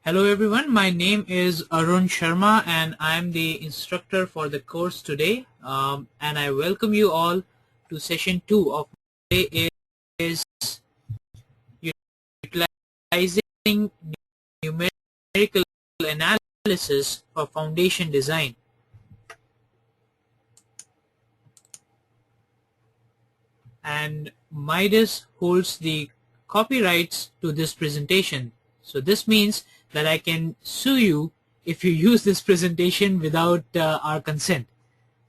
Hello everyone, my name is Arun Sharma and I am the instructor for the course today, and I welcome you all to session 2 of today is utilizing numerical analysis for foundation design. And Midas holds the copyrights to this presentation. So this means that I can sue you if you use this presentation without our consent.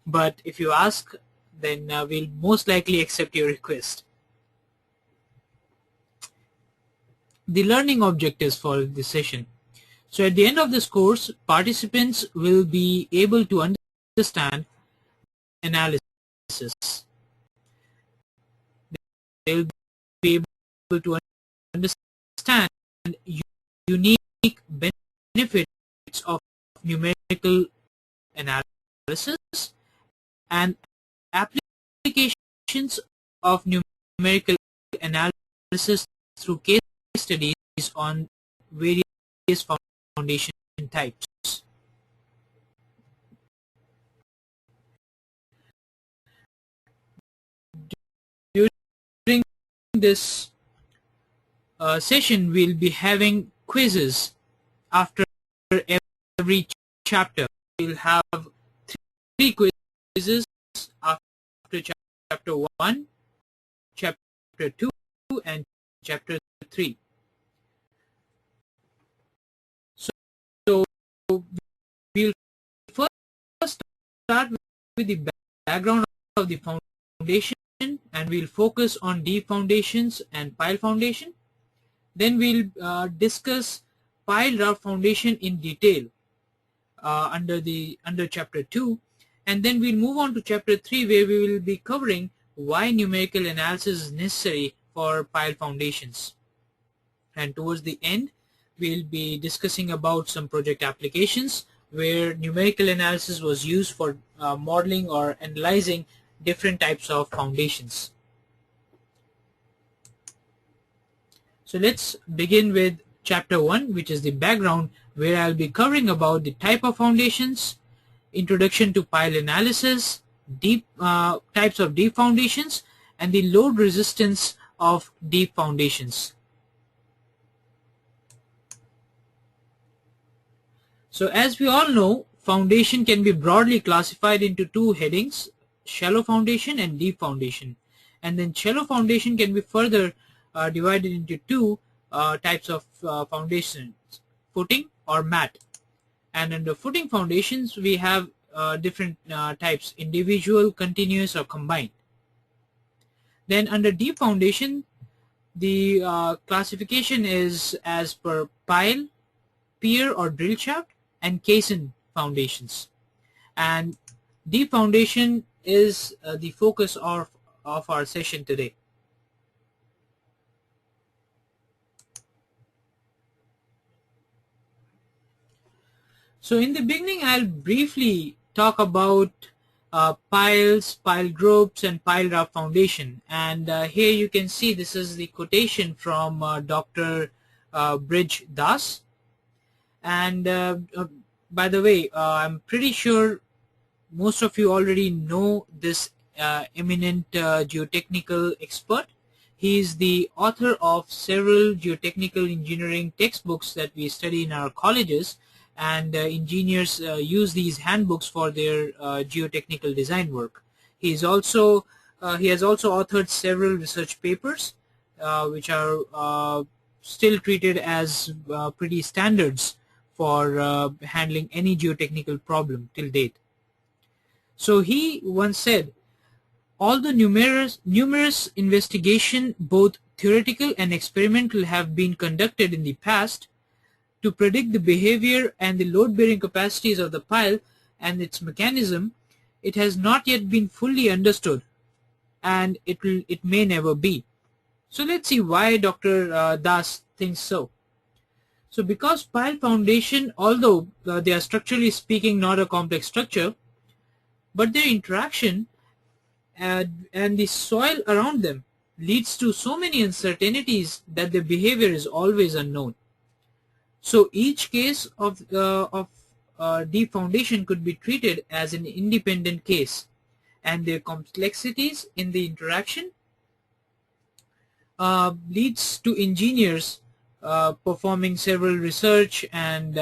But if you ask, then we'll most likely accept your request. The learning objectives for this session. So at the end of this course, participants will be able to understand analysis. They'll be able to understand unique benefits of numerical analysis and applications of numerical analysis through case studies on various foundation types. During this session, we'll be having quizzes after every chapter. We'll have 3 quizzes after chapter 1, chapter 2, and chapter 3. So we'll first start with the background of the foundation, and we'll focus on deep foundations and pile foundation. Then we'll discuss pile raft foundation in detail under chapter 2, and then we'll move on to chapter 3, where we will be covering why numerical analysis is necessary for pile foundations. And towards the end, we'll be discussing about some project applications where numerical analysis was used for modeling or analyzing different types of foundations. So let's begin with chapter 1, which is the background, where I'll be covering about the type of foundations, introduction to pile analysis, deep types of deep foundations, and the load resistance of deep foundations. So as we all know, foundation can be broadly classified into 2 headings, shallow foundation and deep foundation. And then shallow foundation can be further divided into 2 types of foundations, footing or mat. And under footing foundations, we have different types, individual, continuous, or combined. Then under deep foundation, the classification is as per pile, pier or drill shaft, and caisson foundations. And deep foundation is the focus of our session today. So in the beginning, I'll briefly talk about piles, pile groups, and pile raft foundation. And here you can see this is the quotation from Dr. Bridge Das. And by the way, I'm pretty sure most of you already know this eminent geotechnical expert. He is the author of several geotechnical engineering textbooks that we study in our colleges, and engineers use these handbooks for their geotechnical design work. He has also authored several research papers which are still treated as pretty standards for handling any geotechnical problem till date. So he once said, although numerous investigation, both theoretical and experimental, have been conducted in the past to predict the behavior and the load-bearing capacities of the pile and its mechanism, it has not yet been fully understood, and it may never be. So let's see why Dr. Das thinks so. So because pile foundation, although they are structurally speaking not a complex structure, but their interaction and the soil around them leads to so many uncertainties that their behavior is always unknown. So each case of deep foundation could be treated as an independent case, and their complexities in the interaction leads to engineers performing several research and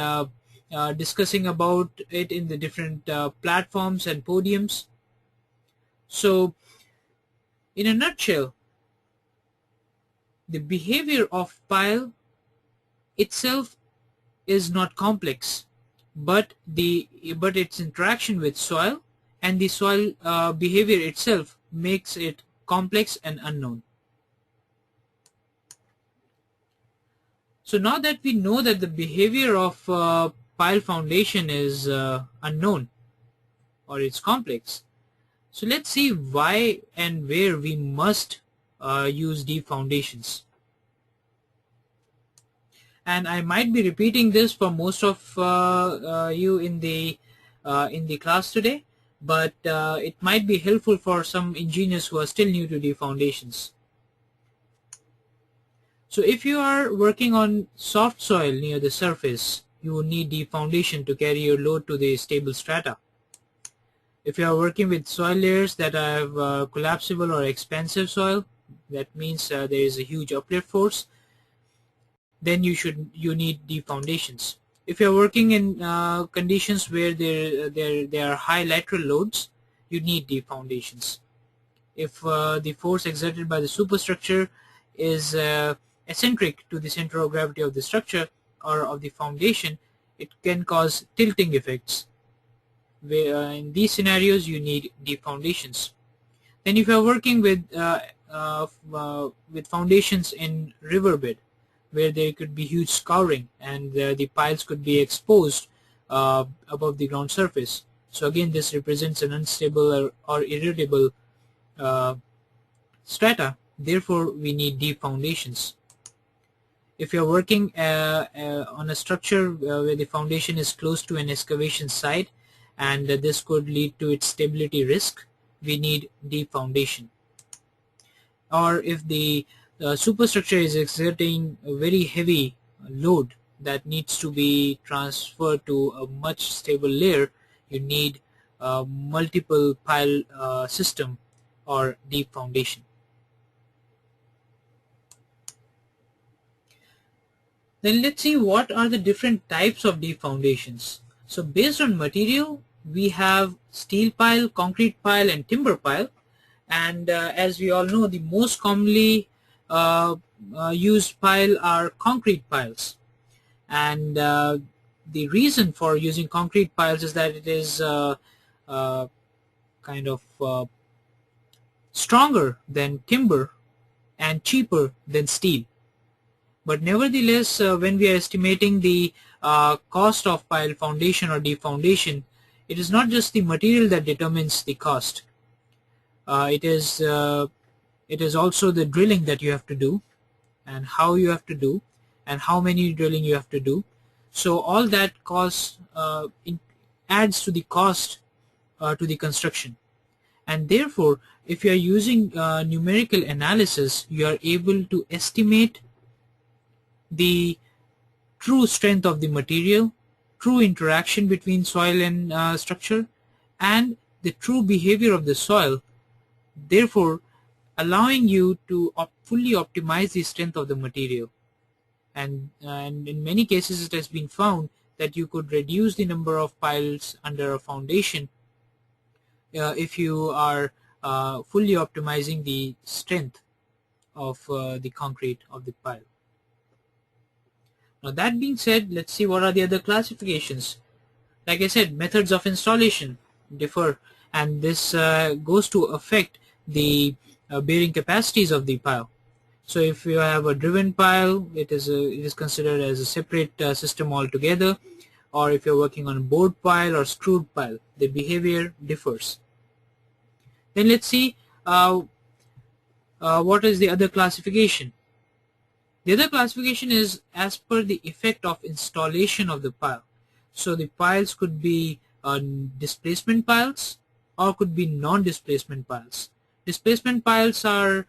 discussing about it in the different platforms and podiums. So in a nutshell, the behavior of pile itself is not complex, but its interaction with soil and the soil behavior itself makes it complex and unknown. So now that we know that the behavior of pile foundation is unknown, or it's complex, so let's see why and where we must use deep foundations. And I might be repeating this for most of you in the class today, but it might be helpful for some engineers who are still new to deep foundations. So if you are working on soft soil near the surface, you will need deep foundation to carry your load to the stable strata. If you are working with soil layers that have collapsible or expansive soil, that means there is a huge uplift force, then you need deep foundations. If you are working in conditions where there are high lateral loads, you need deep foundations. If the force exerted by the superstructure is eccentric to the center of gravity of the structure or of the foundation, it can cause tilting effects. In these scenarios, you need deep foundations. Then if you are working with foundations in riverbed, where there could be huge scouring and the piles could be exposed above the ground surface. So again, this represents an unstable or irritable strata. Therefore, we need deep foundations. If you're working on a structure where the foundation is close to an excavation site and this could lead to its stability risk, we need deep foundation. Or if the superstructure is exerting a very heavy load that needs to be transferred to a much stable layer, you need a multiple pile system or deep foundation. Then let's see what are the different types of deep foundations. So based on material, we have steel pile, concrete pile, and timber pile. And as we all know, the most commonly used pile are concrete piles. And the reason for using concrete piles is that it is kind of stronger than timber and cheaper than steel. But nevertheless, when we are estimating the cost of pile foundation or deep foundation, it is not just the material that determines the cost. It is also the drilling that you have to do, and how you have to do, and how many drilling you have to do. So all that cost adds to the cost to the construction. And therefore, if you are using numerical analysis, you are able to estimate the true strength of the material, true interaction between soil and structure, and the true behavior of the soil, therefore allowing you to fully optimize the strength of the material. And in many cases it has been found that you could reduce the number of piles under a foundation if you are fully optimizing the strength of the concrete of the pile. Now that being said, let's see what are the other classifications. Like I said, methods of installation differ, and this goes to affect the bearing capacities of the pile. So if you have a driven pile, it is considered as a separate system altogether. Or if you're working on a board pile or screwed pile, the behavior differs. Then let's see what is the other classification. The other classification is as per the effect of installation of the pile. So the piles could be displacement piles or could be non-displacement piles. Displacement piles are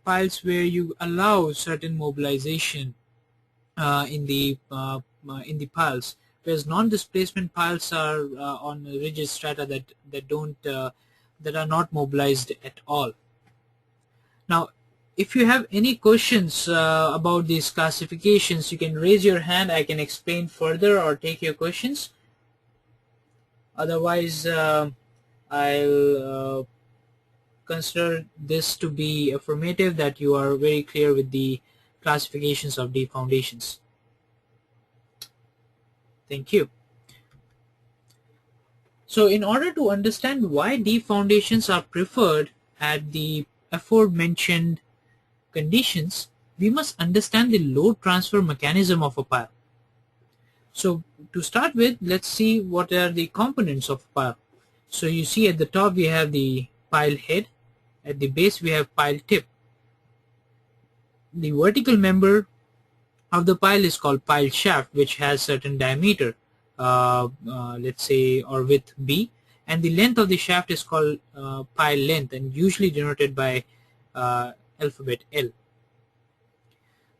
piles where you allow certain mobilization in the piles, whereas non-displacement piles are on rigid strata that are not mobilized at all. Now, if you have any questions about these classifications, you can raise your hand. I can explain further or take your questions. Otherwise, I'll consider this to be affirmative that you are very clear with the classifications of deep foundations. Thank you. So in order to understand why deep foundations are preferred at the aforementioned conditions, we must understand the load transfer mechanism of a pile. So to start with, let's see what are the components of a pile. So you see at the top we have the pile head, at the base we have pile tip. The vertical member of the pile is called pile shaft, which has certain diameter, let's say, or width b, and the length of the shaft is called pile length and usually denoted by alphabet L.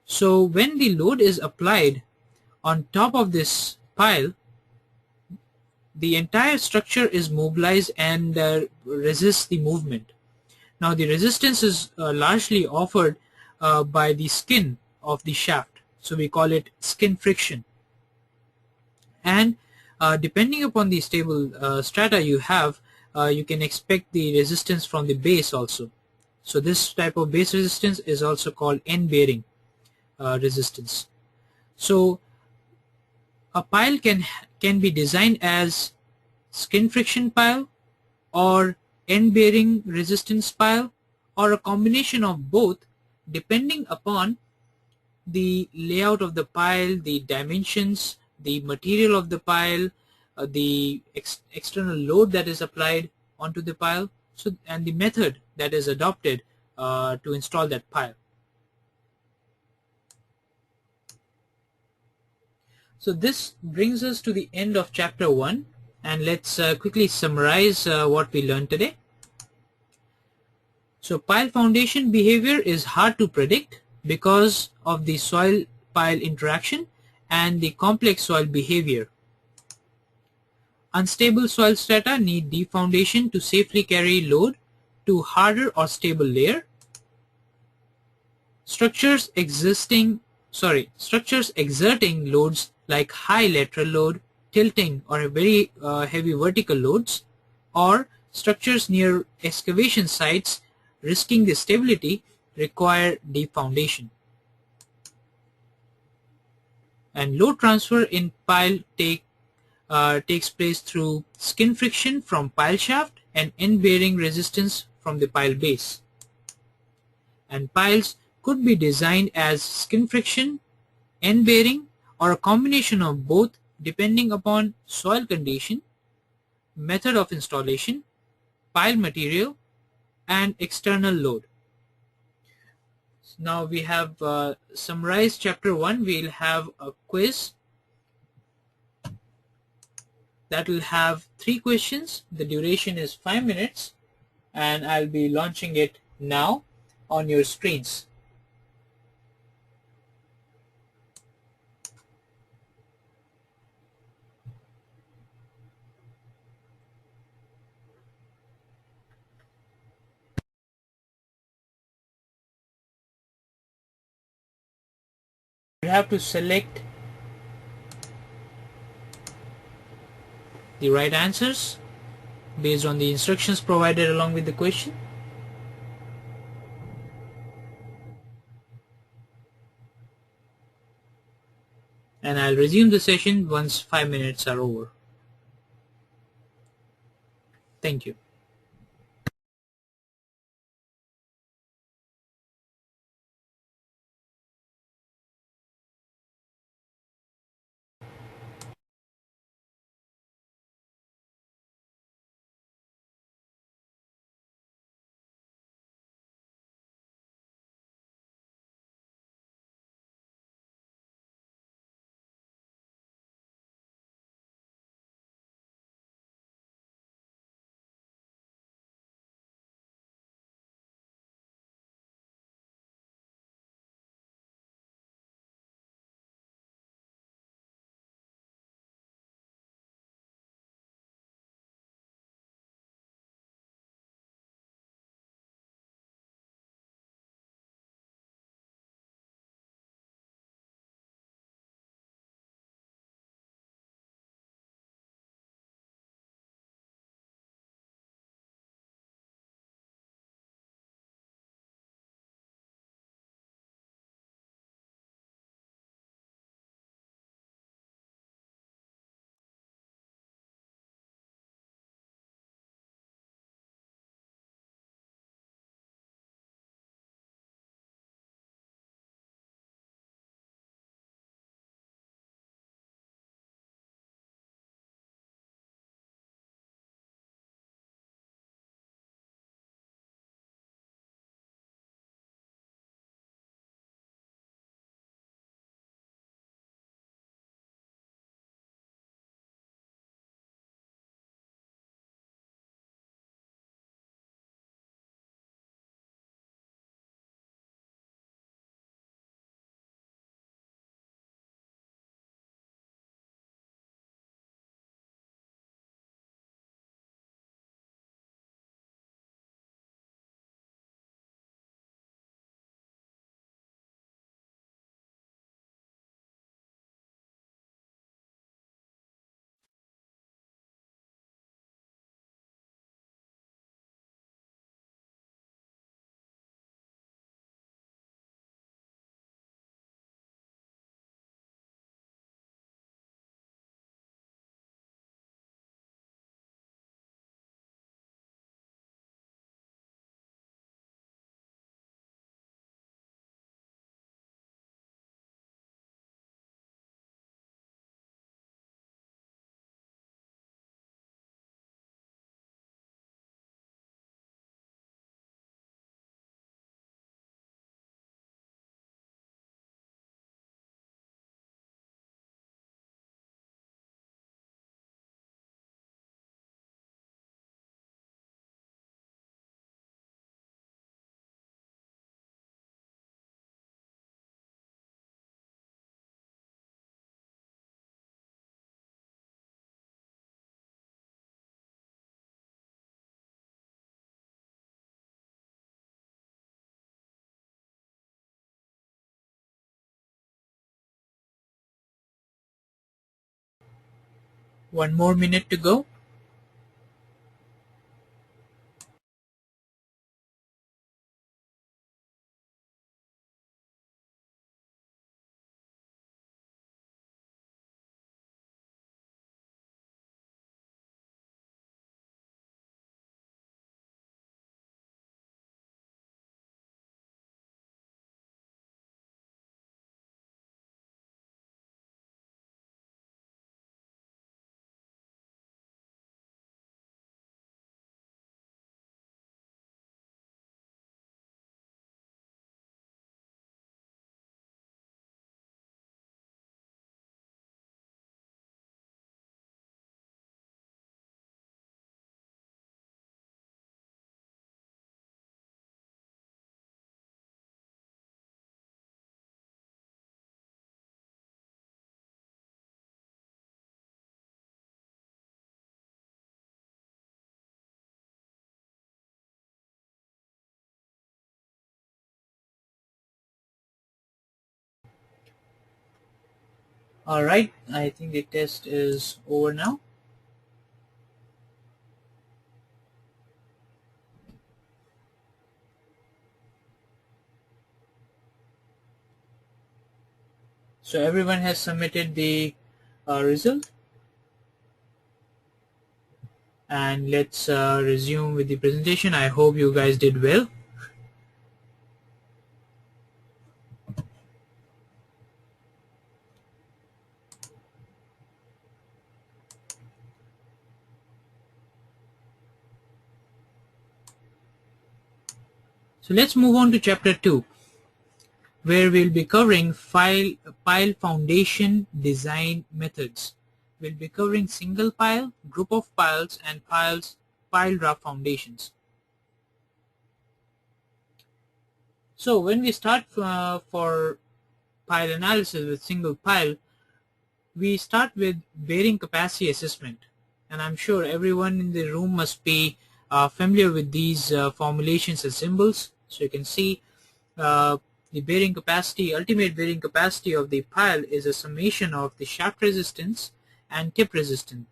So when the load is applied on top of this pile, the entire structure is mobilized and resists the movement. Now the resistance is largely offered by the skin of the shaft, so we call it skin friction. And depending upon the stable strata you have, you can expect the resistance from the base also. So this type of base resistance is also called end bearing resistance. So a pile can be designed as skin friction pile or end bearing resistance pile, or a combination of both depending upon the layout of the pile, the dimensions, the material of the pile, the external load that is applied onto the pile, and the method that is adopted to install that pile. So this brings us to the end of chapter 1, and let's quickly summarize what we learned today. So pile foundation behavior is hard to predict because of the soil pile interaction and the complex soil behavior. Unstable soil strata need deep foundation to safely carry load to harder or stable layer. Structures exerting loads like high lateral load, tilting, or very heavy vertical loads, or structures near excavation sites risking the stability require deep foundation. And load transfer in pile takes place through skin friction from pile shaft and end bearing resistance from the pile base. And piles could be designed as skin friction, end bearing, or a combination of both depending upon soil condition, method of installation, pile material, and external load. Now we have summarized chapter 1. We'll have a quiz that will have 3 questions. The duration is 5 minutes and I'll be launching it now on your screens. You have to select the right answers based on the instructions provided along with the question. And I'll resume the session once 5 minutes are over. Thank you. One more minute to go. Alright, I think the test is over now. So everyone has submitted the result, and let's resume with the presentation. I hope you guys did well. So let's move on to chapter 2, where we'll be covering pile foundation design methods. We'll be covering single pile, group of piles, and pile raft foundations. So when we start for pile analysis with single pile, we start with bearing capacity assessment. And I'm sure everyone in the room must be familiar with these formulations and symbols. So you can see uh, the bearing capacity, ultimate bearing capacity of the pile is a summation of the shaft resistance and tip resistance.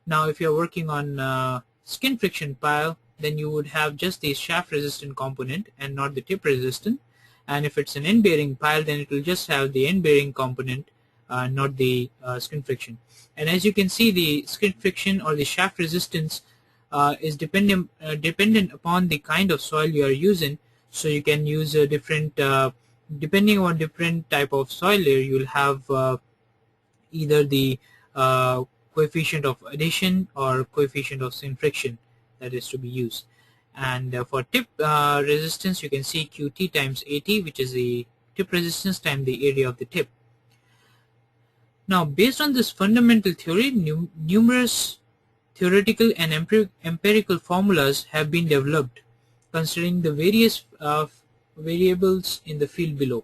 Now if you're working on skin friction pile, then you would have just the shaft resistant component and not the tip resistant. And if it's an end bearing pile, then it will just have the end bearing component, not the skin friction. And as you can see, the skin friction or the shaft resistance is dependent upon the kind of soil you are using. So you can use a different, depending on different type of soil layer, you'll have either the coefficient of adhesion or coefficient of skin friction that is to be used. And for tip resistance, you can see QT times AT, which is the tip resistance times the area of the tip. Now, based on this fundamental theory, numerous theoretical and empirical formulas have been developed considering the various variables in the field below.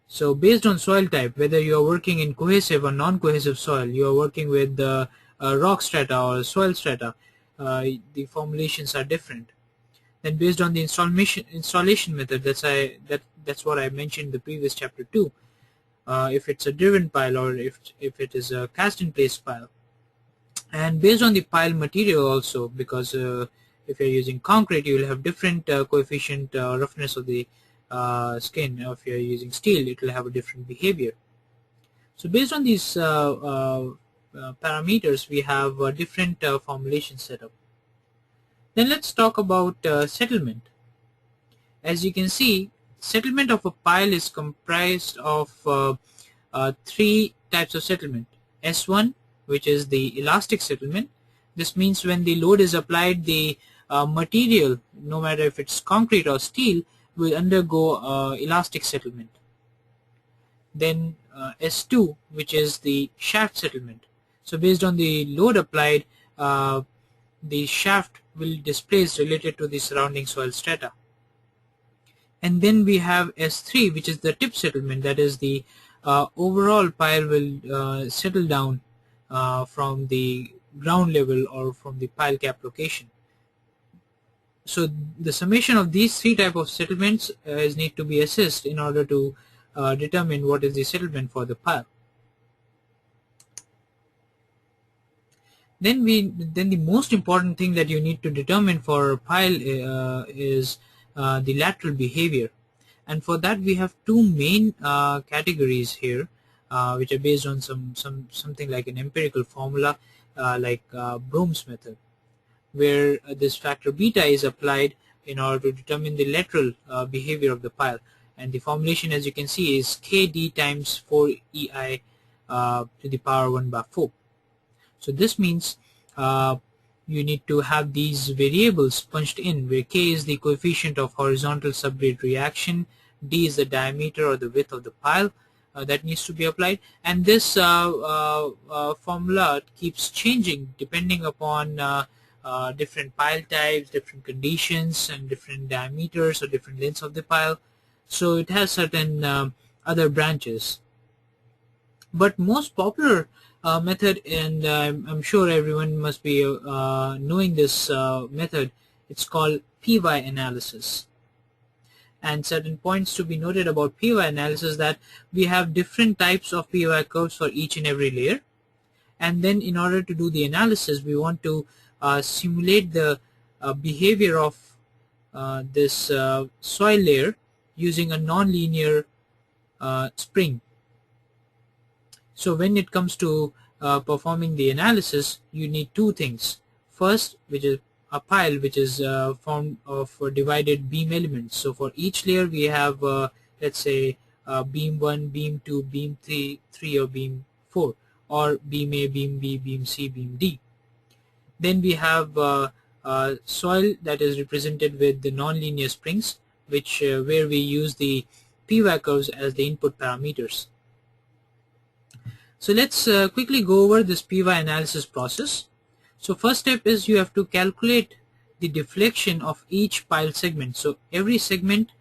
So based on soil type, whether you are working in cohesive or non-cohesive soil, you are working with rock strata or soil strata, the formulations are different. Then based on the installation method, that's what I mentioned in the previous chapter too. If it's a driven pile or if it is a cast in place pile, and based on the pile material also, because if you're using concrete, you will have different coefficient roughness of the skin. If you're using steel, it will have a different behavior. So based on these parameters, we have different formulation setup. Then let's talk about settlement. As you can see, settlement of a pile is comprised of three types of settlement. S1, which is the elastic settlement. This means when the load is applied, the material, no matter if it's concrete or steel, will undergo elastic settlement. Then S2, which is the shaft settlement. So based on the load applied, the shaft will displace related to the surrounding soil strata. And then we have S3, which is the tip settlement. That is the overall pile will settle down from the ground level or from the pile cap location. So the summation of these three type of settlements need to be assessed in order to determine what is the settlement for the pile. Then the most important thing that you need to determine for pile is the lateral behavior. And for that we have two main categories here, which are based on something like an empirical formula, like Brom's method, where this factor beta is applied in order to determine the lateral behavior of the pile. And the formulation, as you can see, is kd times 4ei to the power 1 by 4. So this means you need to have these variables punched in, where k is the coefficient of horizontal subgrade reaction, d is the diameter or the width of the pile that needs to be applied, and this formula keeps changing depending upon different pile types, different conditions, and different diameters or different lengths of the pile. So it has certain other branches. But most popular method, and I'm sure everyone must be knowing this method, it's called PY analysis. And certain points to be noted about PY analysis, that we have different types of PY curves for each and every layer. And then in order to do the analysis, we want to simulate the behavior of this soil layer using a non-linear spring. So when it comes to performing the analysis, you need two things. First, which is a pile which is formed of divided beam elements. So for each layer we have let's say beam 1, beam 2, beam 3, or beam 4, or beam A, beam B, beam C, beam D. Then we have soil that is represented with the nonlinear springs, which where we use the PY curves as the input parameters. So let's quickly go over this PY analysis process. So first step is you have to calculate the deflection of each pile segment. So every segment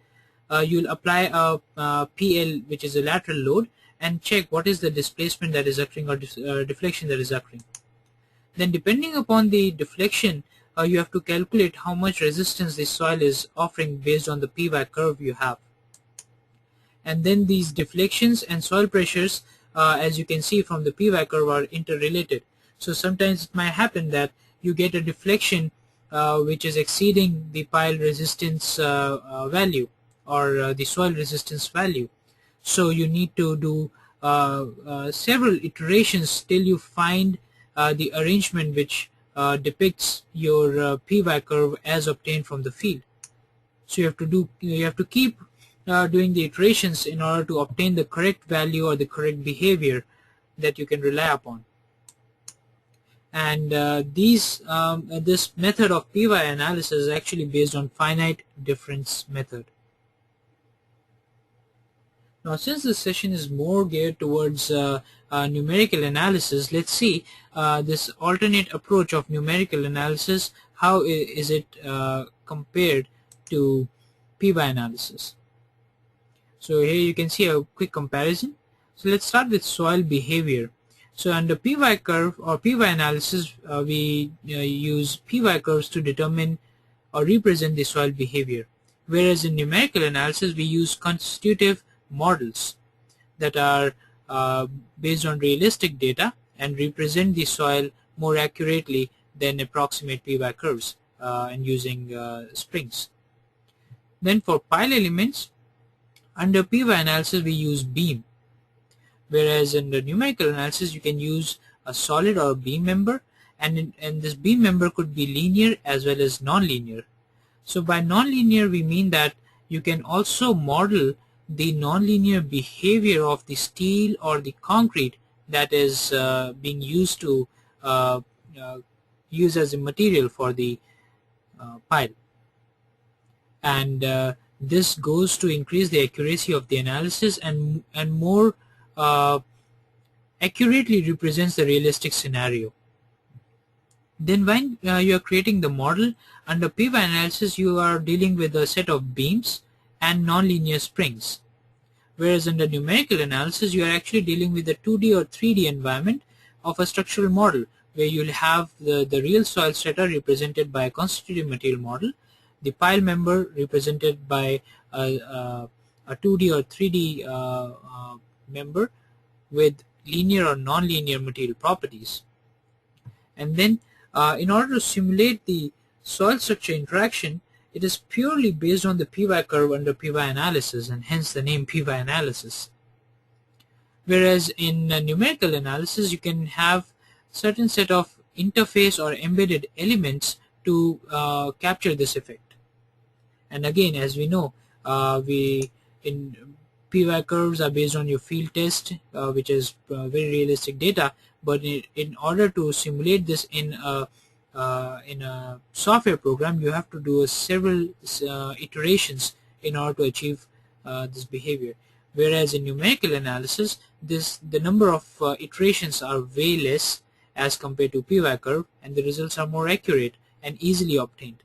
you'll apply a PL, which is a lateral load, and check what is the displacement that is occurring, or deflection that is occurring. Then depending upon the deflection, you have to calculate how much resistance the soil is offering based on the PY curve you have. And then these deflections and soil pressures, as you can see from the PY curve, are interrelated. So sometimes it might happen that you get a deflection which is exceeding the pile resistance value, or the soil resistance value. So you need to do several iterations till you find the arrangement which depicts your PY curve as obtained from the field. So you have to keep doing the iterations in order to obtain the correct value or the correct behavior that you can rely upon. And this method of PY analysis is actually based on finite difference method. Now, since this session is more geared towards numerical analysis, let's see this alternate approach of numerical analysis. How is it compared to PY analysis? So here you can see a quick comparison. So let's start with soil behavior. So under PY curve or PY analysis, we use PY curves to determine or represent the soil behavior, whereas in numerical analysis we use constitutive models that are based on realistic data and represent the soil more accurately than approximate PY curves and using springs. Then for pile elements, under PY analysis we use beam, whereas in the numerical analysis you can use a solid or a beam member, and this beam member could be linear as well as non-linear. So by non-linear we mean that you can also model the non-linear behavior of the steel or the concrete that is being used to use as a material for the pile. And this goes to increase the accuracy of the analysis and more accurately represents the realistic scenario. Then when you are creating the model under PY analysis, you are dealing with a set of beams and nonlinear springs, whereas under numerical analysis you are actually dealing with a 2D or 3D environment of a structural model, where you'll have the real soil strata represented by a constitutive material model, the pile member represented by a 2D or 3D member with linear or non-linear material properties. And then in order to simulate the soil structure interaction, it is purely based on the PY curve under PY analysis, and hence the name PY analysis. Whereas in numerical analysis, you can have certain set of interface or embedded elements to capture this effect. And again, as we know, we in PY curves are based on your field test, which is very realistic data. But in order to simulate this in a software program, you have to do several iterations in order to achieve this behavior. Whereas in numerical analysis, the number of iterations are way less as compared to PY curve, and the results are more accurate and easily obtained.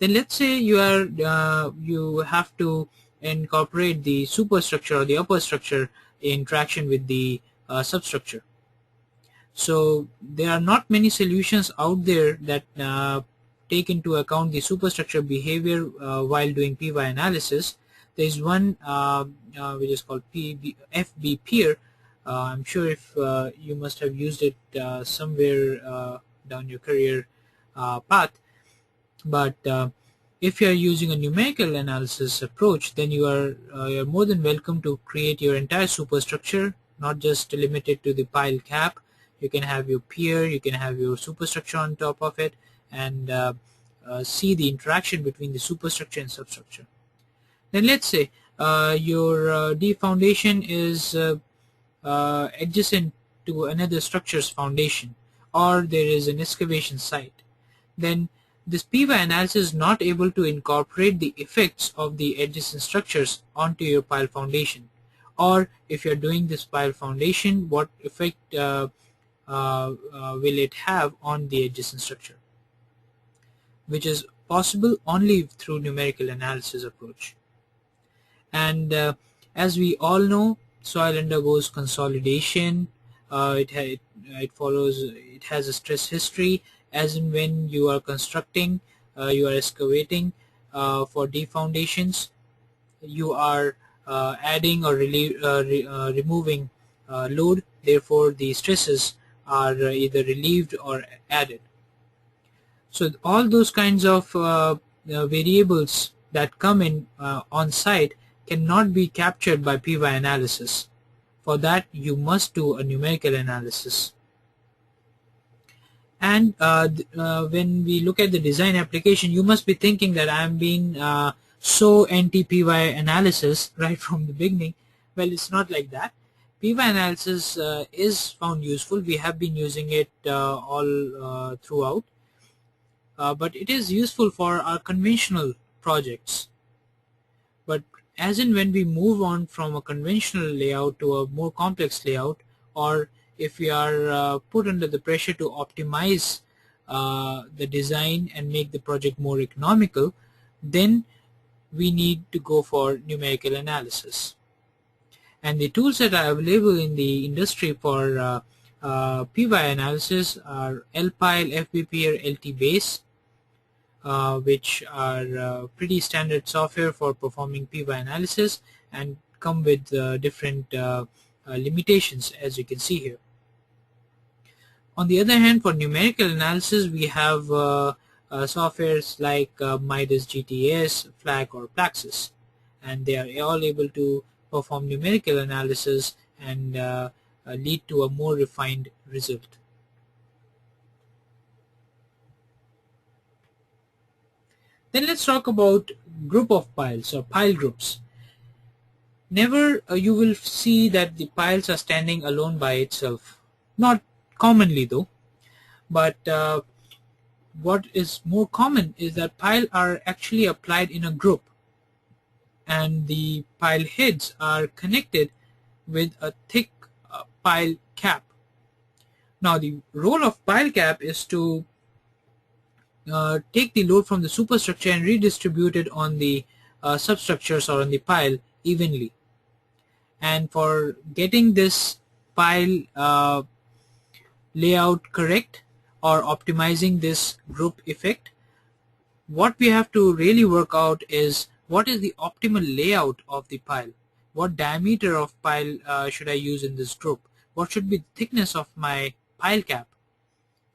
Then let's say you have to incorporate the superstructure or the upper structure interaction with the substructure. So there are not many solutions out there that take into account the superstructure behavior while doing PY analysis. There is one which is called FB Peer. I'm sure if you must have used it somewhere down your career path. But if you are using a numerical analysis approach, then you're more than welcome to create your entire superstructure, not just limited to the pile cap. You can have your pier, you can have your superstructure on top of it, and see the interaction between the superstructure and substructure. Then let's say your D foundation is adjacent to another structure's foundation, or there is an excavation site. Then this PY analysis is not able to incorporate the effects of the adjacent structures onto your pile foundation. Or if you're doing this pile foundation, what effect will it have on the adjacent structure, which is possible only through numerical analysis approach. And as we all know, soil undergoes consolidation. It has a stress history, as in when you are constructing, you are excavating for deep foundations, you are adding or removing load. Therefore, the stresses are either relieved or added. So all those kinds of variables that come in on site cannot be captured by PY analysis. For that, you must do a numerical analysis. And when we look at the design application, you must be thinking that I'm being so anti-PY analysis right from the beginning. Well, it's not like that. PY analysis is found useful. We have been using it all throughout. But it is useful for our conventional projects. But as in when we move on from a conventional layout to a more complex layout, or if we are put under the pressure to optimize the design and make the project more economical, then we need to go for numerical analysis. And the tools that are available in the industry for PY analysis are LPile, FBP, or LTBase, which are pretty standard software for performing PY analysis and come with different limitations, as you can see here. On the other hand, for numerical analysis, we have softwares like Midas GTS, FLAC, or Plaxis, and they are all able to perform numerical analysis and lead to a more refined result. Then let's talk about group of piles or pile groups. Never you will see that the piles are standing alone by itself. Not commonly though, but what is more common is that piles are actually applied in a group, and the pile heads are connected with a thick pile cap. Now the role of pile cap is to take the load from the superstructure and redistribute it on the substructures or on the pile evenly. And for getting this pile layout correct or optimizing this group effect, what we have to really work out is what is the optimal layout of the pile. What diameter of pile should I use in this group? What should be the thickness of my pile cap.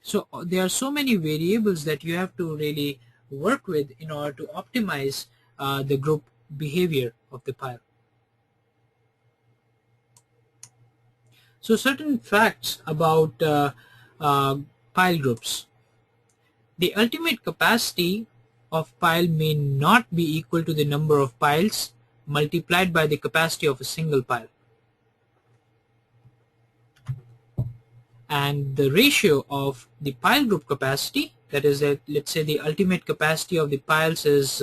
So there are so many variables that you have to really work with in order to optimize the group behavior of the pile. So certain facts about pile groups. The ultimate capacity of pile may not be equal to the number of piles multiplied by the capacity of a single pile. And the ratio of the pile group capacity, that is, let's say the ultimate capacity of the piles is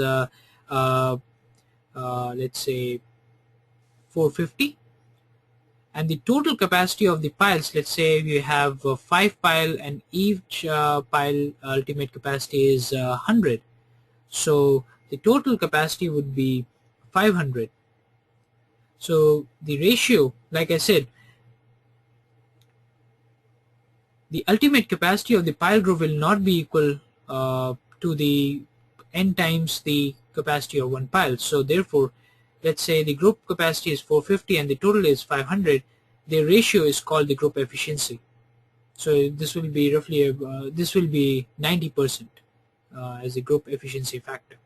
let's say 450, and the total capacity of the piles, let's say we have 5 pile and each pile ultimate capacity is 100, so the total capacity would be 500. So the ratio, like I said, the ultimate capacity of the pile group will not be equal to the n times the capacity of one pile. So therefore, let's say the group capacity is 450 and the total is 500. The ratio is called the group efficiency. So this will be roughly this will be 90% as the group efficiency factor.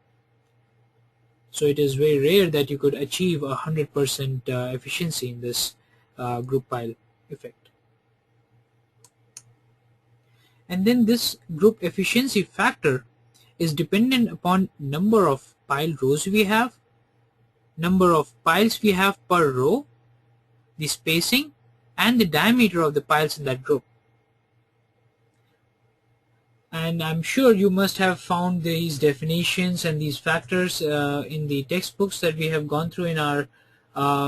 So it is very rare that you could achieve 100% efficiency in this group pile effect. And then this group efficiency factor is dependent upon number of pile rows we have, number of piles we have per row, the spacing, and the diameter of the piles in that group. And I'm sure you must have found these definitions and these factors in the textbooks that we have gone through in our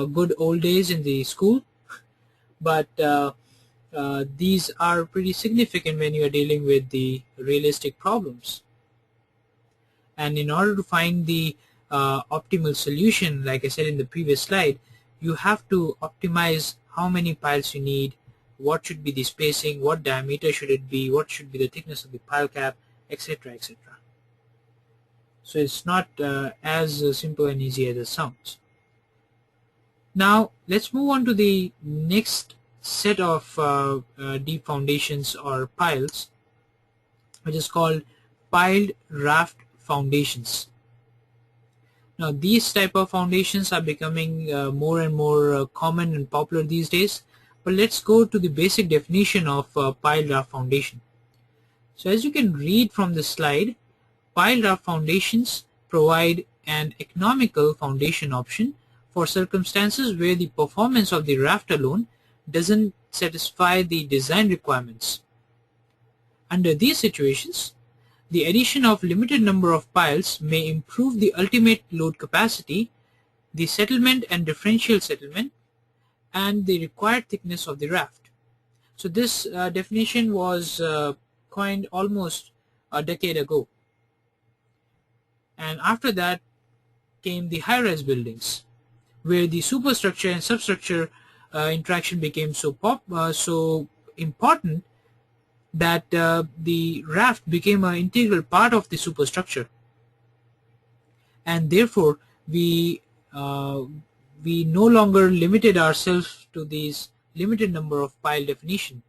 good old days in the school. But these are pretty significant when you are dealing with the realistic problems. And in order to find the optimal solution, like I said in the previous slide, you have to optimize how many piles you need, what should be the spacing, what diameter should it be, what should be the thickness of the pile cap, etc., etc. So it's not as simple and easy as it sounds. Now let's move on to the next set of deep foundations or piles, which is called piled raft foundations. Now these type of foundations are becoming more and more common and popular these days, but let's go to the basic definition of piled raft foundation. So as you can read from the slide, piled raft foundations provide an economical foundation option for circumstances where the performance of the raft alone doesn't satisfy the design requirements. Under these situations, the addition of limited number of piles may improve the ultimate load capacity, the settlement and differential settlement, and the required thickness of the raft. So this definition was coined almost a decade ago. And after that came the high-rise buildings, where the superstructure and substructure interaction became so important that the raft became an integral part of the superstructure, and therefore we no longer limited ourselves to these limited number of pile definition.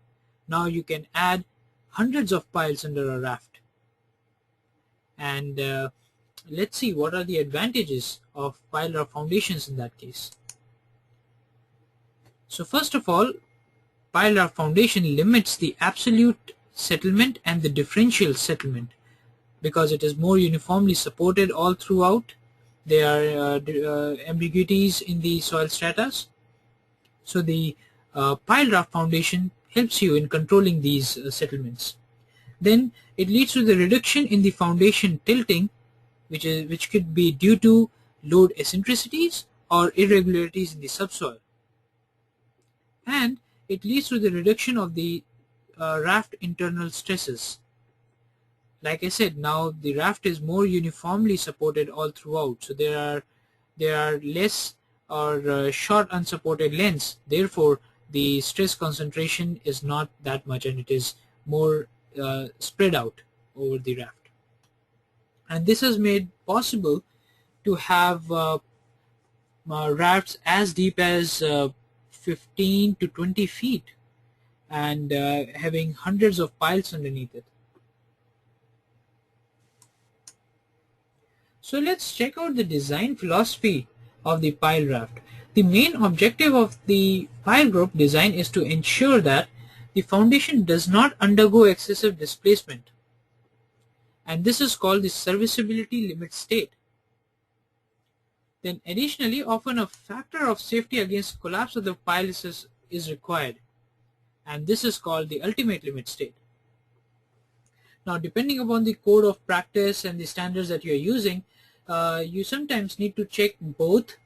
Now you can add hundreds of piles under a raft. And let's see what are the advantages of pile raft foundations in that case. So first of all, pile raft foundation limits the absolute settlement and the differential settlement because it is more uniformly supported all throughout. There are ambiguities in the soil stratas. So the pile raft foundation helps you in controlling these settlements. Then it leads to the reduction in the foundation tilting, which could be due to load eccentricities or irregularities in the subsoil. And it leads to the reduction of the raft internal stresses. Like I said, now the raft is more uniformly supported all throughout, so there are less or short unsupported lengths. Therefore, the stress concentration is not that much, and it is more spread out over the raft. And this has made possible to have rafts as deep as 15 to 20 feet, and having hundreds of piles underneath it. So let's check out the design philosophy of the pile raft. The main objective of the pile group design is to ensure that the foundation does not undergo excessive displacement, and this is called the serviceability limit state. Then additionally, often a factor of safety against collapse of the pile is required, and this is called the ultimate limit state. Now, depending upon the code of practice and the standards that you're using, you sometimes need to check both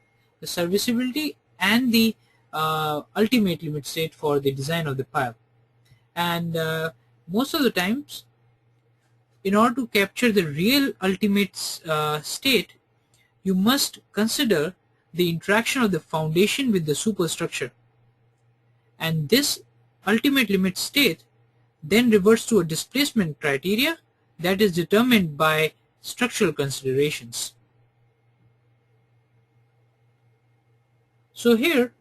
the serviceability and the ultimate limit state for the design of the pile. And most of the times, in order to capture the real ultimate state, you must consider the interaction of the foundation with the superstructure. And this ultimate limit state then reverts to a displacement criteria that is determined by structural considerations. So here,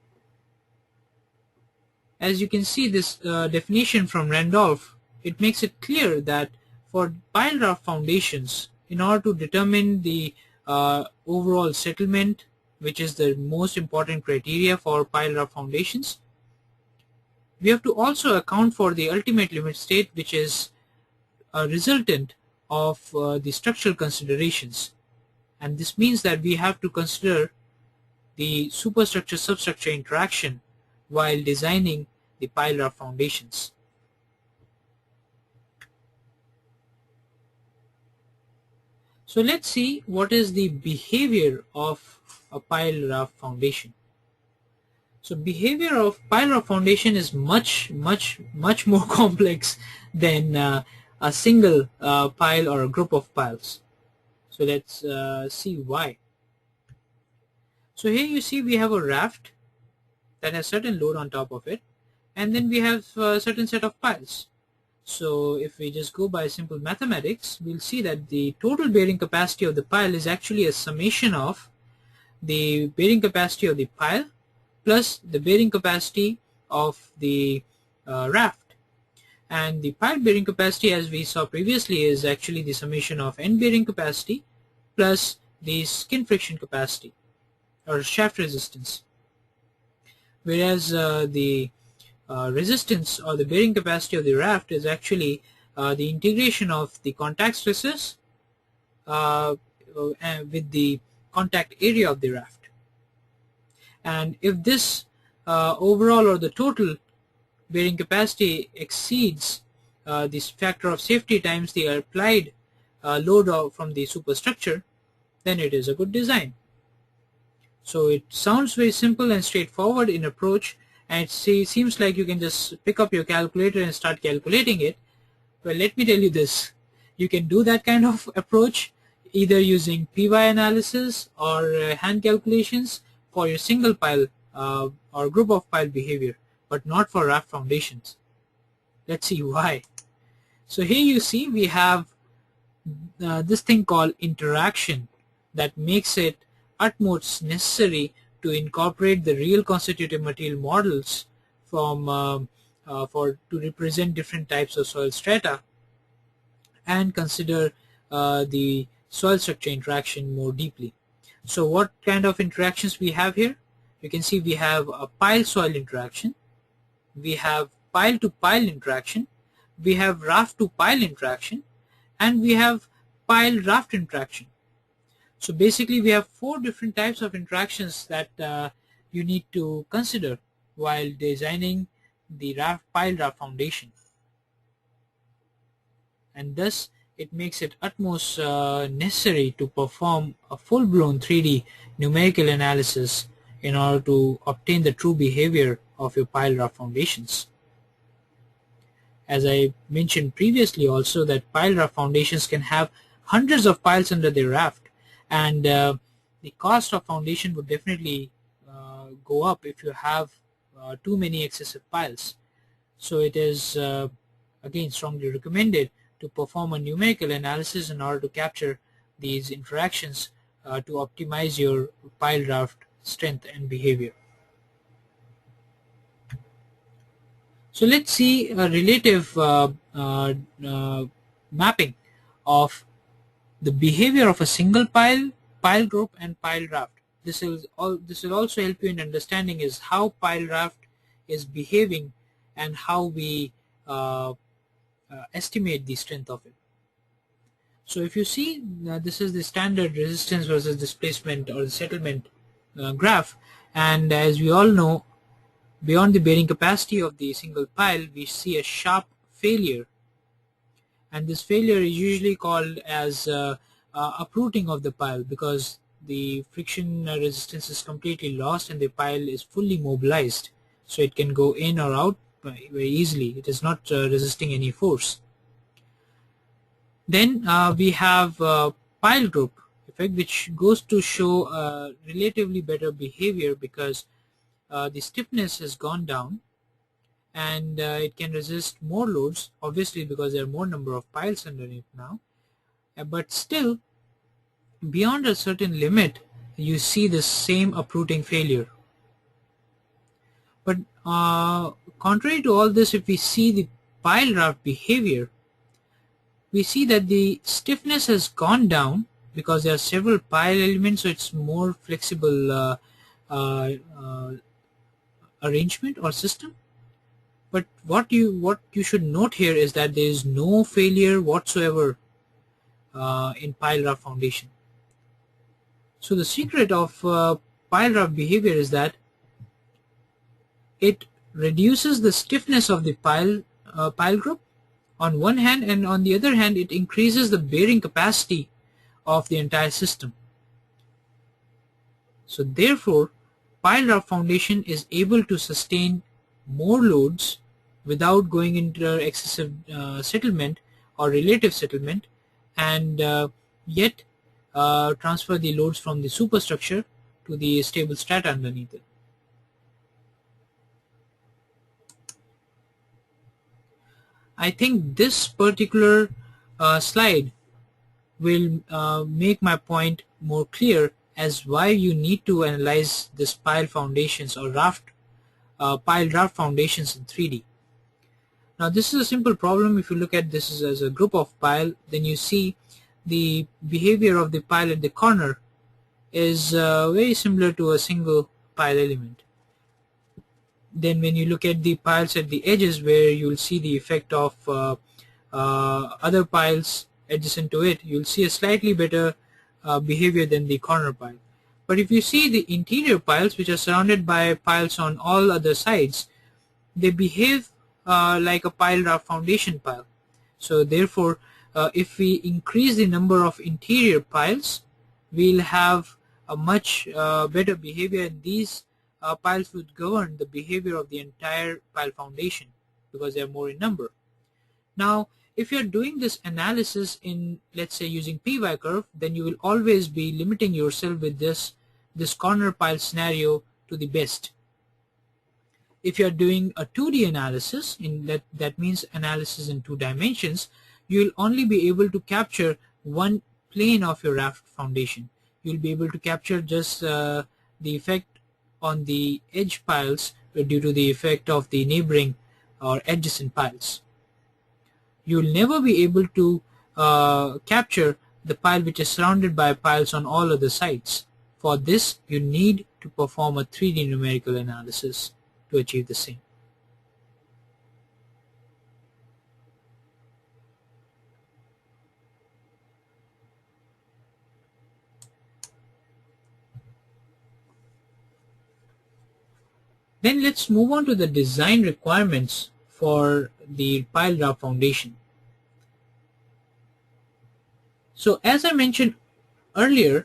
as you can see this definition from Randolph, it makes it clear that for pile raft foundations, in order to determine the overall settlement, which is the most important criteria for pile raft foundations, we have to also account for the ultimate limit state, which is a resultant of the structural considerations. And this means that we have to consider the superstructure-substructure interaction while designing the pile raft foundations. So let's see what is the behavior of a pile raft foundation. So behavior of pile raft foundation is much more complex than a single pile or a group of piles. So let's see why. So here you see we have a raft that has certain load on top of it, and then we have a certain set of piles. So if we just go by simple mathematics, we'll see that the total bearing capacity of the pile is actually a summation of the bearing capacity of the pile plus the bearing capacity of the raft. And the pile bearing capacity, as we saw previously, is actually the summation of end bearing capacity plus the skin friction capacity or shaft resistance. Whereas the resistance or the bearing capacity of the raft is actually the integration of the contact stresses with the contact area of the raft. And if this overall or the total bearing capacity exceeds this factor of safety times the applied load from the superstructure, then it is a good design. So it sounds very simple and straightforward in approach, and it seems like you can just pick up your calculator and start calculating it. Well, let me tell you this. You can do that kind of approach either using PY analysis or hand calculations for your single pile or group of pile behavior, but not for raft foundations. Let's see why. So here you see we have this thing called interaction that makes it utmost necessary to incorporate the real constitutive material models from to represent different types of soil strata and consider the soil structure interaction more deeply. So what kind of interactions we have here? You can see we have a pile soil interaction, we have pile to pile interaction, we have raft to pile interaction, and we have pile raft interaction. So basically we have 4 different types of interactions that you need to consider while designing the pile raft foundation, and thus it makes it utmost necessary to perform a full-blown 3D numerical analysis in order to obtain the true behavior of your pile raft foundations. As I mentioned previously also, that pile raft foundations can have hundreds of piles under their raft, and the cost of foundation would definitely go up if you have too many excessive piles. So it is again strongly recommended to perform a numerical analysis in order to capture these interactions to optimize your pile raft strength and behavior. So let's see a relative uh, mapping of the behavior of a single pile group, and pile raft. This will also help you in understanding is how pile raft is behaving and how we estimate the strength of it. So if you see, this is the standard resistance versus displacement or the settlement graph, and as we all know, beyond the bearing capacity of the single pile, we see a sharp failure, and this failure is usually called as uprooting of the pile, because the friction resistance is completely lost and the pile is fully mobilized, so it can go in or out very easily. It is not resisting any force. Then we have pile group effect, which goes to show relatively better behavior because the stiffness has gone down, and it can resist more loads, obviously because there are more number of piles underneath now. But still, beyond a certain limit, you see the same uprooting failure. But contrary to all this, if we see the pile raft behavior, we see that the stiffness has gone down because there are several pile elements, so it's more flexible uh, uh, arrangement or system. But what you should note here is that there is no failure whatsoever in pile raft foundation. So the secret of pile raft behavior is that it reduces the stiffness of the pile group on one hand, and on the other hand it increases the bearing capacity of the entire system. So therefore, pile raft foundation is able to sustain more loads without going into excessive settlement or relative settlement, and yet transfer the loads from the superstructure to the stable strata underneath it. I think this particular slide will make my point more clear as why you need to analyze this pile foundations or pile raft foundations in 3D. Now this is a simple problem. If you look at this as a group of pile, then you see the behavior of the pile at the corner is very similar to a single pile element. Then when you look at the piles at the edges, where you'll see the effect of other piles adjacent to it, you'll see a slightly better behavior than the corner pile. But if you see the interior piles, which are surrounded by piles on all other sides, they behave like a pile raft foundation pile. So therefore, if we increase the number of interior piles, we'll have a much better behavior, and these piles would govern the behavior of the entire pile foundation because they are more in number. Now, if you're doing this analysis in, let's say, using PY curve, then you will always be limiting yourself with this corner pile scenario to the best. If you're doing a 2D analysis, that means analysis in 2 dimensions, you'll only be able to capture one plane of your raft foundation. You'll be able to capture just the effect on the edge piles due to the effect of the neighboring or adjacent piles. You will never be able to capture the pile which is surrounded by piles on all other sides. For this, you need to perform a 3D numerical analysis to achieve the same. Then let's move on to the design requirements for the pile raft foundation. So as I mentioned earlier,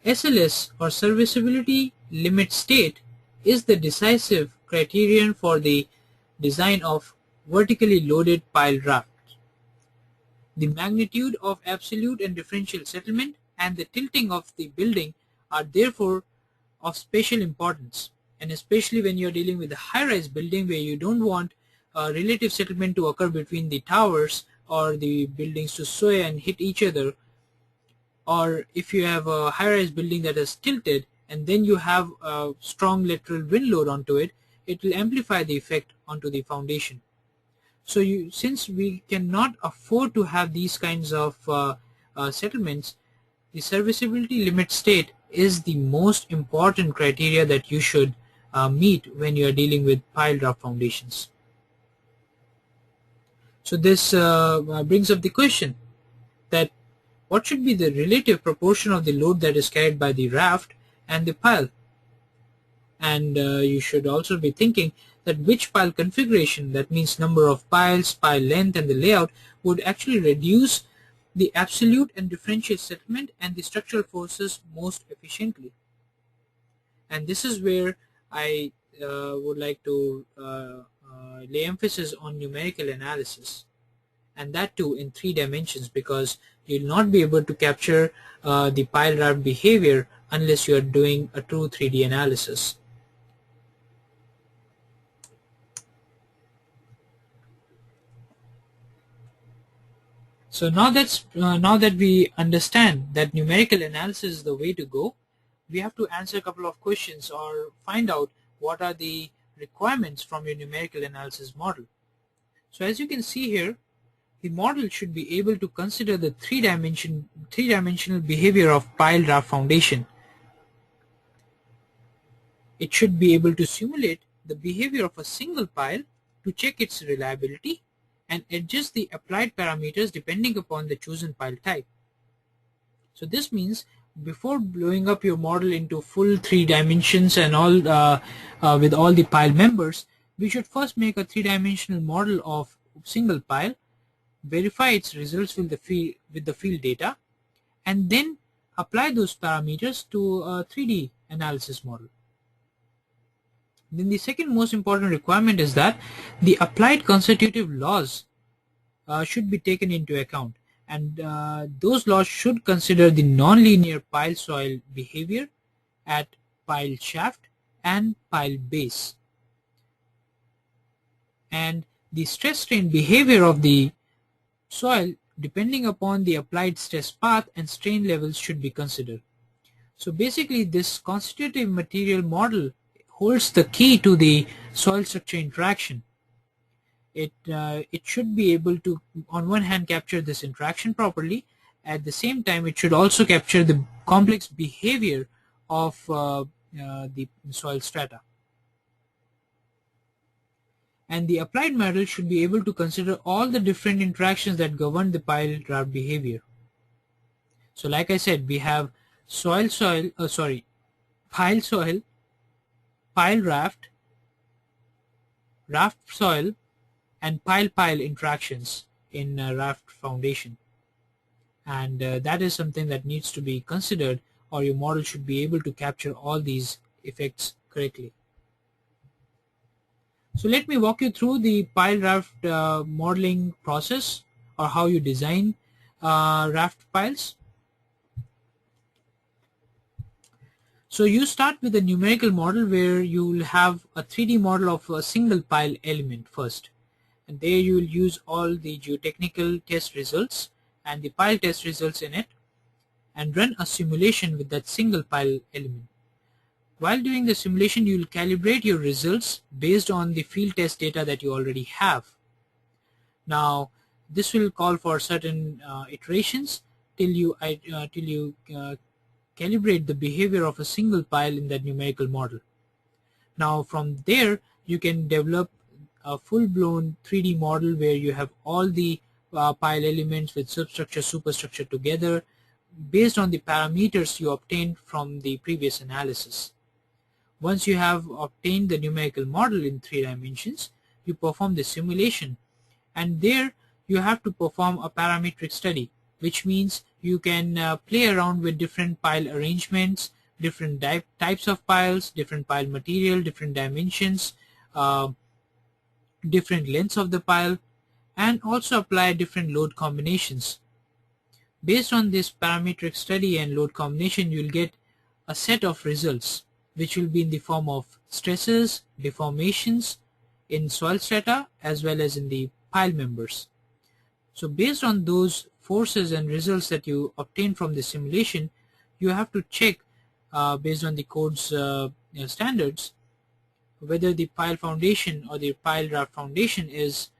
SLS or serviceability limit state is the decisive criterion for the design of vertically loaded pile raft. The magnitude of absolute and differential settlement and the tilting of the building are therefore of special importance, and especially when you're dealing with a high-rise building where you don't want relative settlement to occur between the towers or the buildings to sway and hit each other, or if you have a high-rise building that is tilted and then you have a strong lateral wind load onto it, it will amplify the effect onto the foundation. So since we cannot afford to have these kinds of settlements, the serviceability limit state is the most important criteria that you should meet when you are dealing with pile raft foundations. So this brings up the question that what should be the relative proportion of the load that is carried by the raft and the pile? And you should also be thinking that which pile configuration, that means number of piles, pile length, and the layout, would actually reduce the absolute and differential settlement and the structural forces most efficiently. And this is where I would like to lay emphasis on numerical analysis, and that too in 3 dimensions, because you'll not be able to capture the pile raft behavior unless you are doing a true 3D analysis. So now that we understand that numerical analysis is the way to go, we have to answer a couple of questions or find out what are the requirements from your numerical analysis model. So as you can see here, the model should be able to consider the three-dimensional behavior of pile raft foundation. It should be able to simulate the behavior of a single pile to check its reliability and adjust the applied parameters depending upon the chosen pile type. So this means before blowing up your model into full 3 dimensions and all with all the pile members, we should first make a 3-dimensional model of single pile, verify its results with the field data, and then apply those parameters to a 3D analysis model. Then the second most important requirement is that the applied constitutive laws should be taken into account, and those laws should consider the nonlinear pile soil behavior at pile shaft and pile base, and the stress strain behavior of the soil depending upon the applied stress path and strain levels should be considered. So basically this constitutive material model holds the key to the soil structure interaction. It should be able to, on one hand, capture this interaction properly. At the same time, it should also capture the complex behavior of the soil strata. And the applied model should be able to consider all the different interactions that govern the pile raft behavior. So like I said, we have pile soil, pile raft, raft soil, and pile interactions in raft foundation, and that is something that needs to be considered, or your model should be able to capture all these effects correctly. So let me walk you through the pile raft modeling process, or how you design raft piles. So you start with a numerical model where you will have a 3D model of a single pile element first, and there you will use all the geotechnical test results and the pile test results in it, and run a simulation with that single pile element. While doing the simulation, you will calibrate your results based on the field test data that you already have. Now this will call for certain iterations till you calibrate the behavior of a single pile in that numerical model. Now from there you can develop a full-blown 3D model where you have all the pile elements with substructure, superstructure together based on the parameters you obtained from the previous analysis. Once you have obtained the numerical model in 3 dimensions, you perform the simulation, and there you have to perform a parametric study, which means you can play around with different pile arrangements, different types of piles, different pile material, different dimensions, different lengths of the pile, and also apply different load combinations. Based on this parametric study and load combination, you will get a set of results which will be in the form of stresses, deformations in soil strata as well as in the pile members. So based on those forces and results that you obtain from the simulation, you have to check based on the code's standards whether the pile foundation or the pile raft foundation is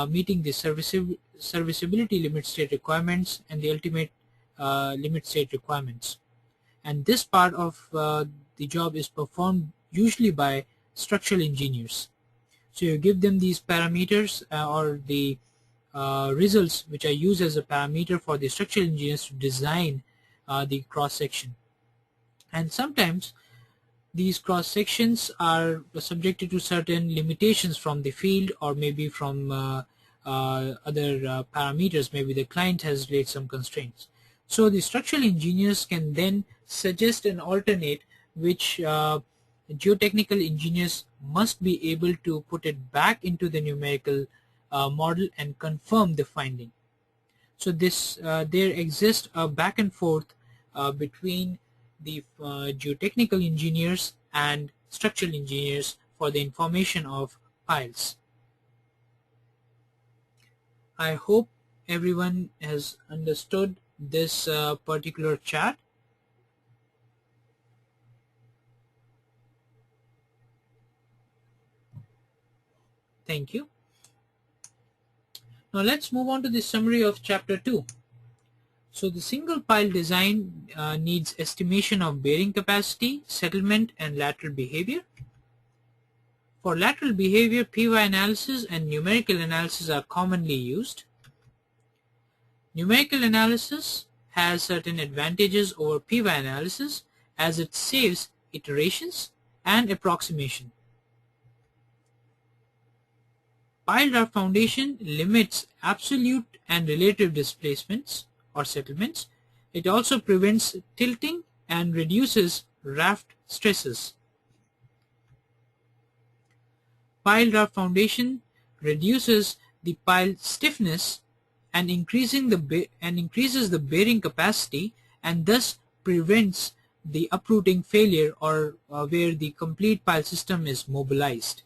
meeting the serviceability limit state requirements and the ultimate limit state requirements. And this part of the job is performed usually by structural engineers. So you give them these parameters or the results which are used as a parameter for the structural engineers to design the cross section. And sometimes these cross sections are subjected to certain limitations from the field or maybe from other parameters. Maybe the client has laid some constraints. So the structural engineers can then suggest an alternate which geotechnical engineers must be able to put it back into the numerical model and confirm the finding. So this there exists a back and forth between the geotechnical engineers and structural engineers for the information of piles. I hope everyone has understood this particular chart. Thank you. Now let's move on to the summary of chapter 2. So the single pile design needs estimation of bearing capacity, settlement, and lateral behavior. For lateral behavior, PY analysis and numerical analysis are commonly used. Numerical analysis has certain advantages over PY analysis as it saves iterations and approximation. Pile raft foundation limits absolute and relative displacements or settlements. It also prevents tilting and reduces raft stresses. Pile raft foundation reduces the pile stiffness and increases the bearing capacity and thus prevents the uprooting failure or where the complete pile system is mobilized.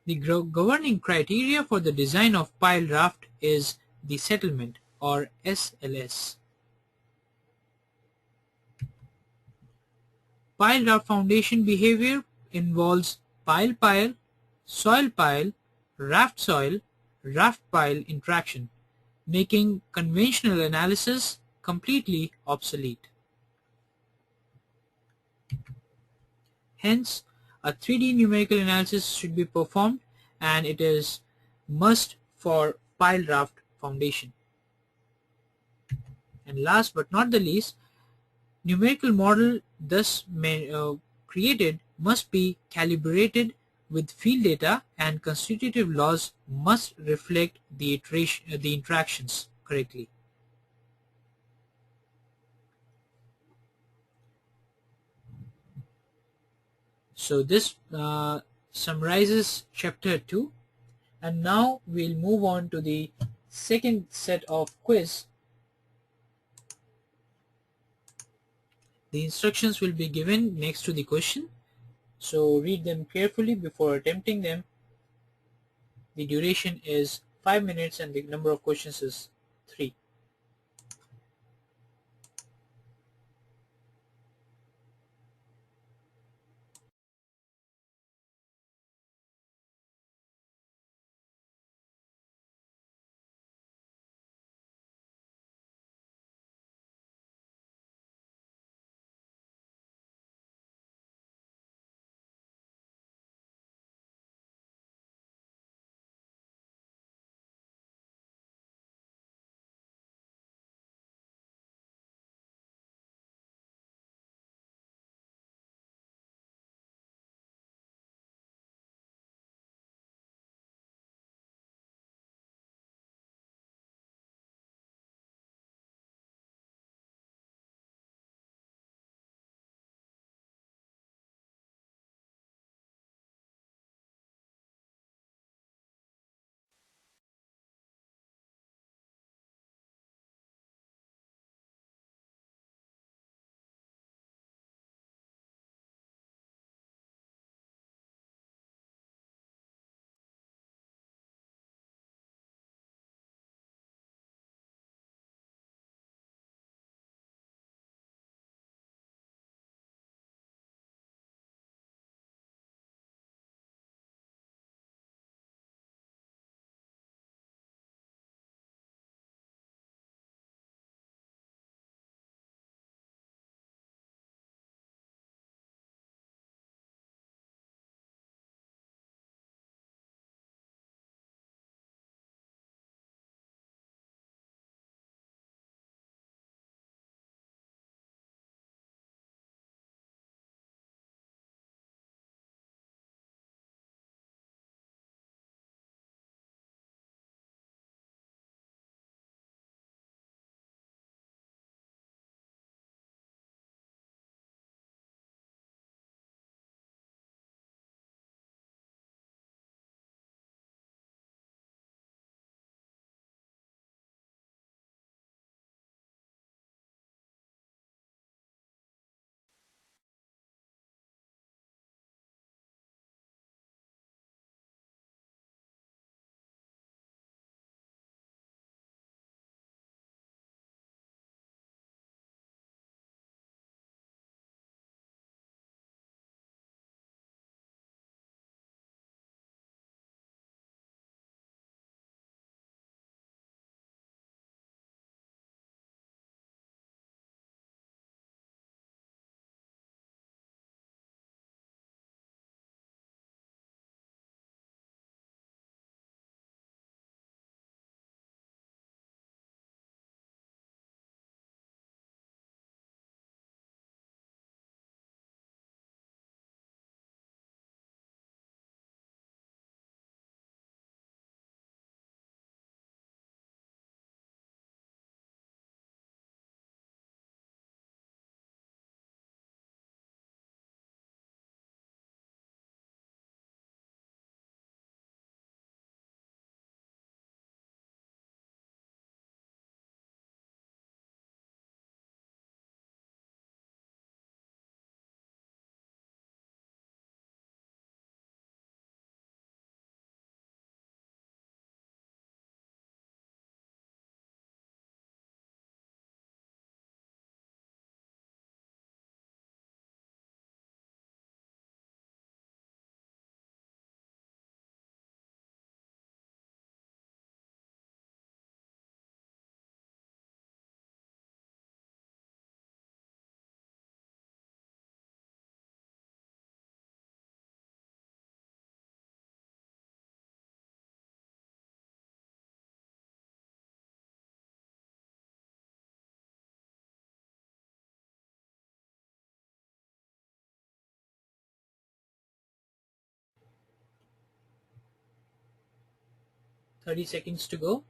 The governing criteria for the design of pile raft is the settlement or SLS. Pile raft foundation behavior involves pile-pile, soil-pile, raft-soil, raft-pile interaction, making conventional analysis completely obsolete. Hence, a 3D numerical analysis should be performed and it is must for pile raft foundation. And last but not the least, numerical model thus created must be calibrated with field data and constitutive laws must reflect the interactions correctly. So this summarizes chapter 2 and now we'll move on to the second set of quiz. The instructions will be given next to the question, so read them carefully before attempting them. The duration is 5 minutes and the number of questions is 3. 30 seconds to go.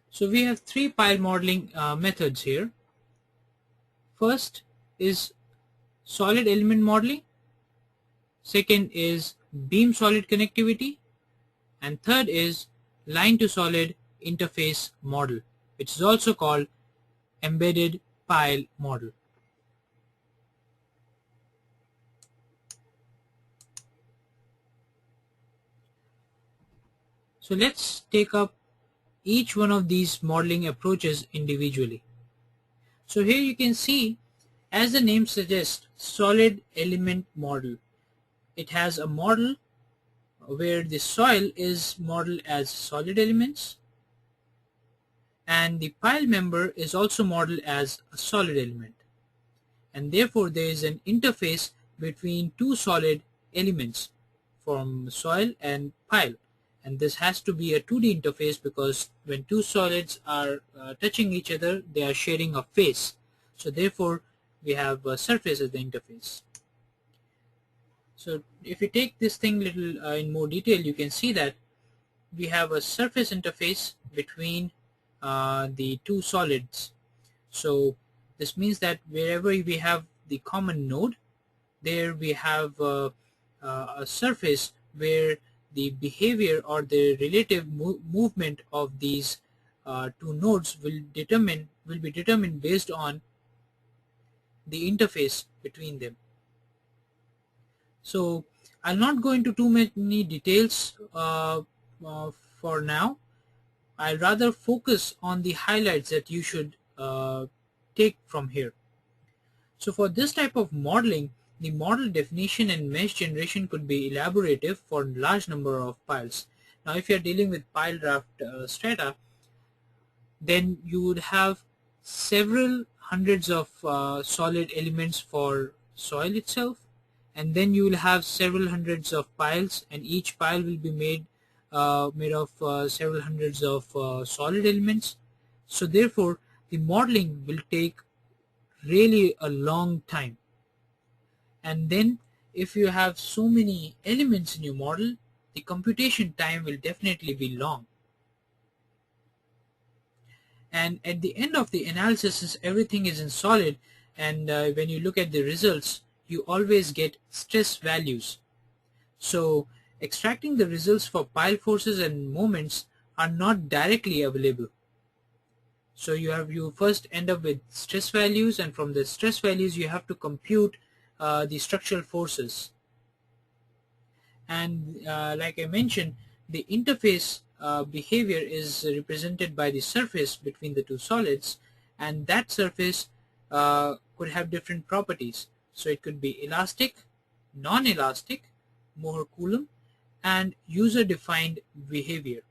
So we have three pile modeling methods here. First is solid element modeling, second is beam solid connectivity, and third is line to solid interface model, which is also called embedded pile model. So let's take up each one of these modeling approaches individually. So here you can see, as the name suggests, solid element model. It has a model where the soil is modeled as solid elements, and the pile member is also modeled as a solid element, and therefore there is an interface between two solid elements from soil and pile, and this has to be a 2D interface because when two solids are touching each other, they are sharing a face, so therefore we have a surface as the interface. So if you take this thing little in more detail, you can see that we have a surface interface between the two solids. So this means that wherever we have the common node, there we have a surface where the behavior or the relative movement of these two nodes will be determined based on the interface between them. So I'll not go into too many details for now. I'll rather focus on the highlights that you should take from here. So for this type of modeling, the model definition and mesh generation could be elaborative for a large number of piles. Now if you're dealing with pile raft strata, then you would have several hundreds of solid elements for soil itself, and then you will have several hundreds of piles, and each pile will be made of several hundreds of solid elements. So therefore the modeling will take really a long time, and then if you have so many elements in your model, the computation time will definitely be long. And at the end of the analysis, since everything is in solid, and when you look at the results, you always get stress values. So extracting the results for pile forces and moments are not directly available. So you first end up with stress values, and from the stress values you have to compute the structural forces. And like I mentioned, the interface behavior is represented by the surface between the two solids, and that surface could have different properties. So it could be elastic, non-elastic, Mohr Coulomb, and user-defined behavior.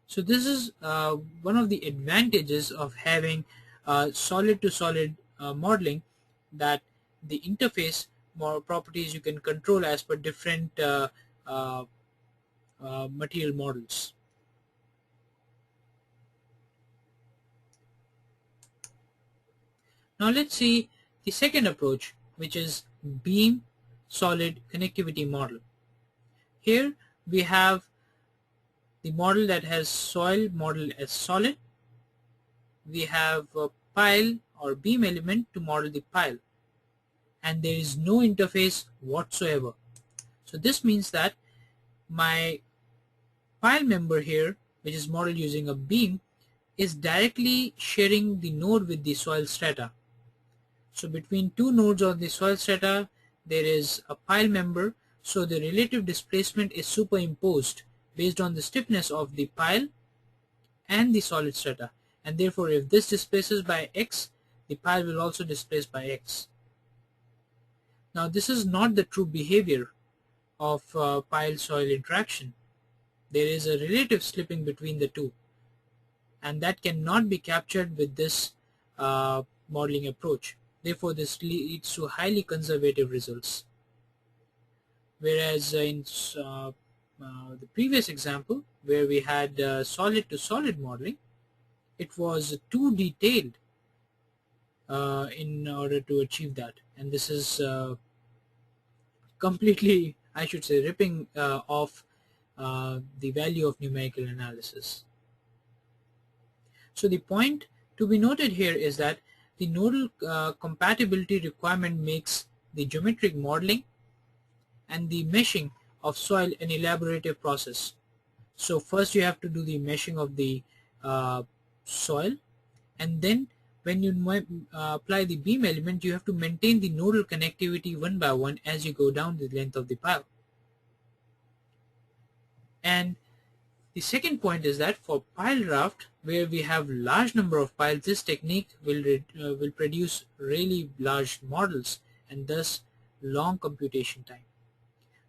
So this is one of the advantages of having solid-to-solid modeling, that the interface more properties you can control as per different uh, material models. Now let's see the second approach, which is beam solid connectivity model. Here we have the model that has soil model as solid. We have a pile or beam element to model the pile, and there is no interface whatsoever. So this means that my pile member here, which is modeled using a beam, is directly sharing the node with the soil strata. So between two nodes on the soil strata there is a pile member, so the relative displacement is superimposed based on the stiffness of the pile and the solid strata, and therefore if this displaces by x, the pile will also displace by x. Now this is not the true behavior of pile-soil interaction. There is a relative slipping between the two, and that cannot be captured with this modeling approach. Therefore this leads to highly conservative results. Whereas in the previous example, where we had solid to solid modeling, it was too detailed in order to achieve that, and this is completely, I should say, ripping off the value of numerical analysis. So the point to be noted here is that the nodal compatibility requirement makes the geometric modeling and the meshing of soil an elaborative process. So first you have to do the meshing of the soil, and then when you apply the beam element, you have to maintain the nodal connectivity one by one as you go down the length of the pile. And the second point is that for pile raft, where we have large number of piles, this technique will produce really large models and thus long computation time.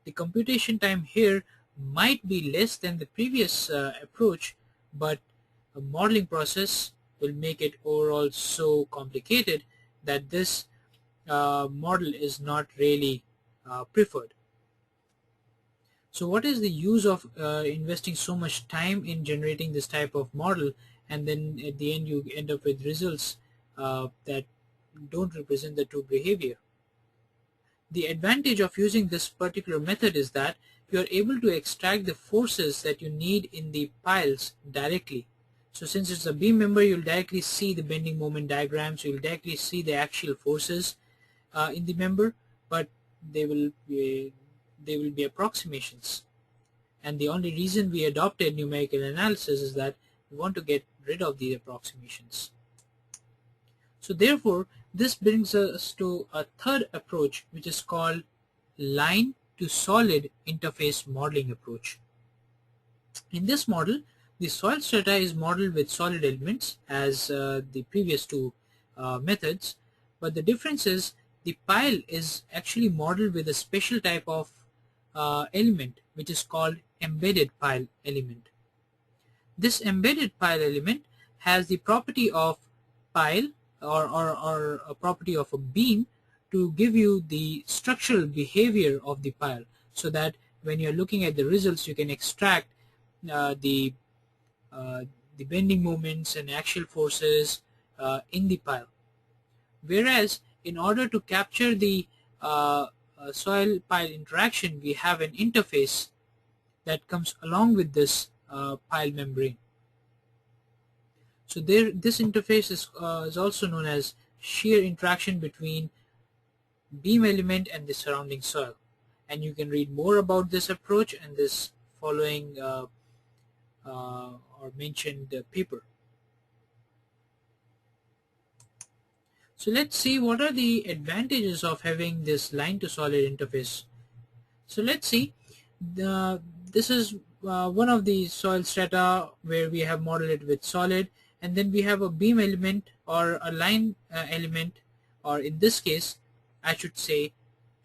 The computation time here might be less than the previous approach, but a modeling process will make it overall so complicated that this model is not really preferred. So what is the use of investing so much time in generating this type of model, and then at the end you end up with results that don't represent the true behavior? The advantage of using this particular method is that you are able to extract the forces that you need in the piles directly. So since it's a beam member, you'll directly see the bending moment diagrams, you'll directly see the axial forces in the member, but they will be approximations. And the only reason we adopted numerical analysis is that we want to get rid of these approximations. So therefore, this brings us to a third approach, which is called line to solid interface modeling approach. In this model, the soil strata is modeled with solid elements as the previous two methods, but the difference is the pile is actually modeled with a special type of element, which is called embedded pile element. This embedded pile element has the property of pile or a property of a beam to give you the structural behavior of the pile, so that when you're looking at the results you can extract the bending moments and axial forces in the pile. Whereas in order to capture the soil pile interaction, we have an interface that comes along with this pile membrane. So this interface is also known as shear interaction between beam element and the surrounding soil, and you can read more about this approach in this following or mentioned paper. So let's see what are the advantages of having this line to solid interface. So let's see, this is one of the soil strata where we have modeled it with solid, and then we have a beam element or a line element, or in this case I should say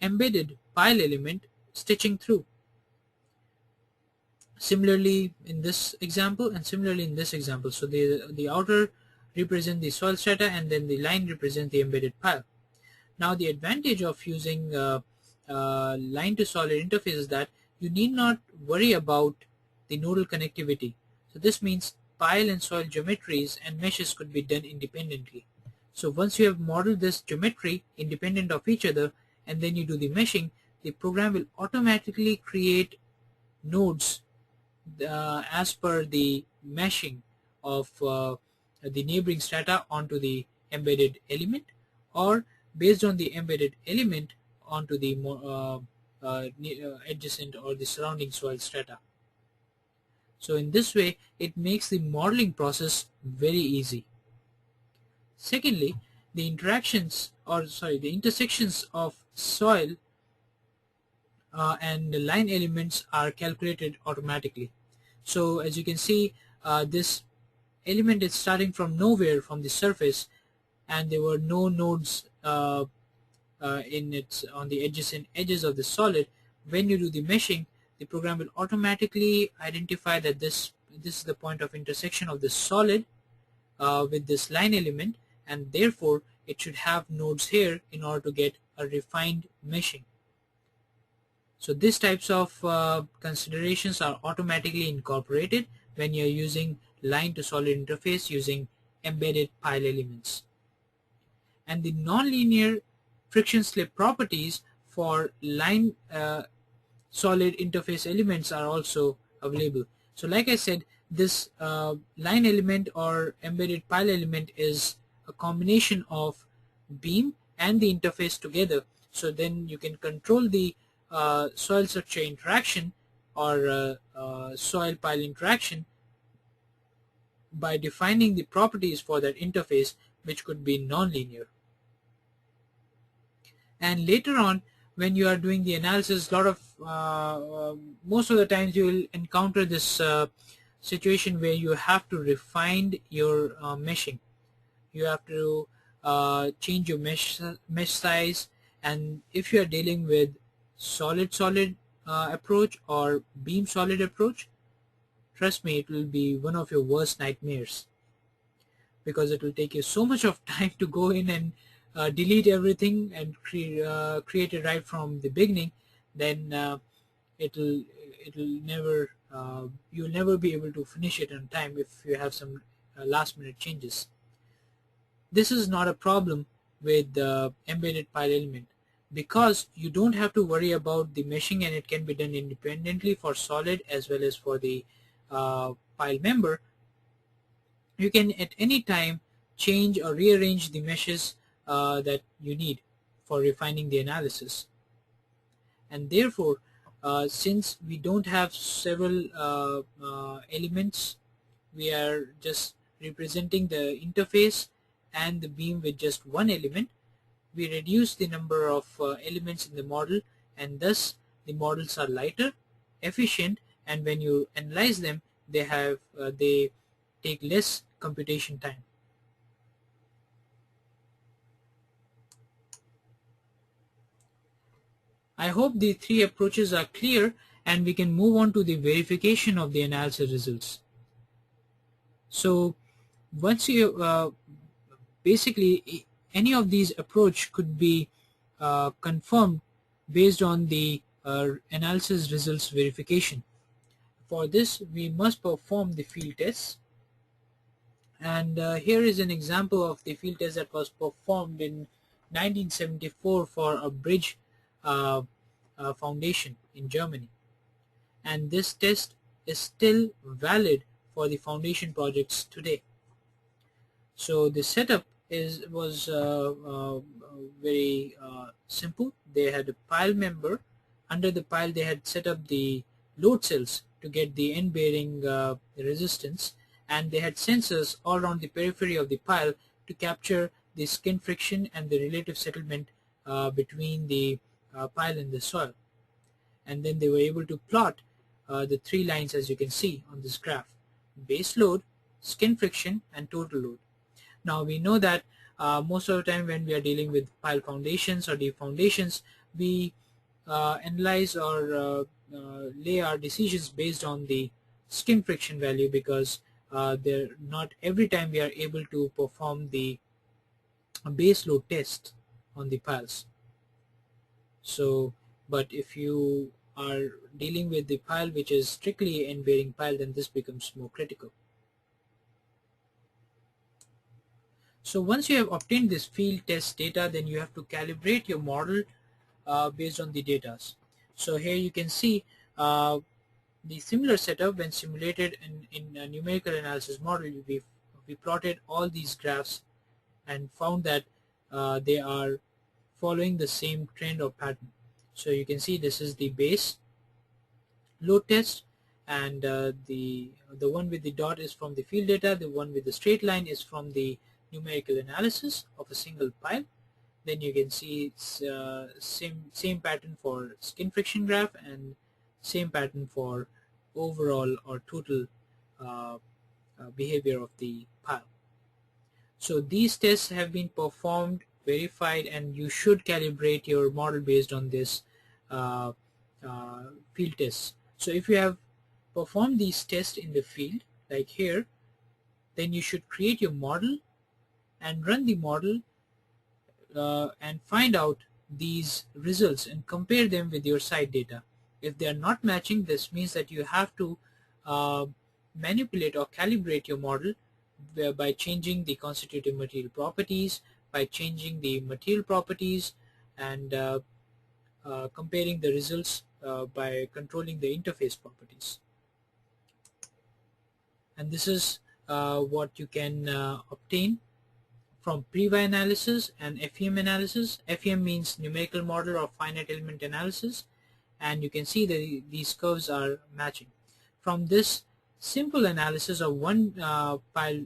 embedded pile element stitching through. Similarly in this example and similarly in this example. So the outer represent the soil strata and then the line represent the embedded pile. Now the advantage of using line to solid interface is that you need not worry about the nodal connectivity. So this means pile and soil geometries and meshes could be done independently. So once you have modeled this geometry independent of each other and then you do the meshing, the program will automatically create nodes as per the meshing of the neighboring strata onto the embedded element, or based on the embedded element onto the adjacent or the surrounding soil strata. So in this way it makes the modeling process very easy. Secondly, the the intersections of soil and the line elements are calculated automatically. So as you can see, this element is starting from nowhere from the surface, and there were no nodes on the adjacent edges of the solid. When you do the meshing, the program will automatically identify that this is the point of intersection of the solid with this line element, and therefore it should have nodes here in order to get a refined meshing. So these types of considerations are automatically incorporated when you're using line to solid interface using embedded pile elements. And the nonlinear friction slip properties for line solid interface elements are also available. So like I said, this line element or embedded pile element is a combination of beam and the interface together. So then you can control the soil structure interaction or soil pile interaction by defining the properties for that interface, which could be nonlinear. And later on, when you are doing the analysis, most of the times you will encounter this situation where you have to refine your meshing. You have to change your mesh size, and if you are dealing with solid approach or beam solid approach, trust me, it will be one of your worst nightmares, because it will take you so much of time to go in and delete everything and create it right from the beginning. Then it'll never you'll never be able to finish it on time if you have some last minute changes. This is not a problem with the embedded pile element, because you don't have to worry about the meshing, and it can be done independently for solid as well as for the pile member. You can at any time change or rearrange the meshes that you need for refining the analysis. And therefore, since we don't have several elements, we are just representing the interface and the beam with just one element, we reduce the number of elements in the model, and thus the models are lighter, efficient, and when you analyze them, they take less computation time. I hope the three approaches are clear, and we can move on to the verification of the analysis results. So once you basically any of these approach could be confirmed based on the analysis results verification. For this, we must perform the field tests, and here is an example of the field test that was performed in 1974 for a bridge foundation in Germany, and this test is still valid for the foundation projects today. So the setup was very simple. They had a pile member. Under the pile, they had set up the load cells to get the end bearing resistance, and they had sensors all around the periphery of the pile to capture the skin friction and the relative settlement between the pile and the soil. And then they were able to plot the three lines as you can see on this graph: base load, skin friction, and total load. Now we know that most of the time when we are dealing with pile foundations or deep foundations, we analyze or lay our decisions based on the skin friction value, because they're not every time we are able to perform the base load test on the piles. So, but if you are dealing with the pile which is strictly end bearing pile, then this becomes more critical. So once you have obtained this field test data, then you have to calibrate your model based on the data. So here you can see the similar setup when simulated in a numerical analysis model. We plotted all these graphs and found that they are following the same trend or pattern. So you can see this is the base load test, and the one with the dot is from the field data, the one with the straight line is from the numerical analysis of a single pile. Then you can see it's same pattern for skin friction graph and same pattern for overall or total behavior of the pile. So these tests have been performed, verified, and you should calibrate your model based on this uh, field tests. So if you have performed these tests in the field like here, then you should create your model and run the model and find out these results and compare them with your site data. If they are not matching, this means that you have to manipulate or calibrate your model by changing the constitutive material properties, by changing the material properties, and comparing the results by controlling the interface properties. And this is what you can obtain from pre-Y analysis and FEM analysis. FEM means numerical model or finite element analysis, and you can see that these curves are matching. From this simple analysis of one pile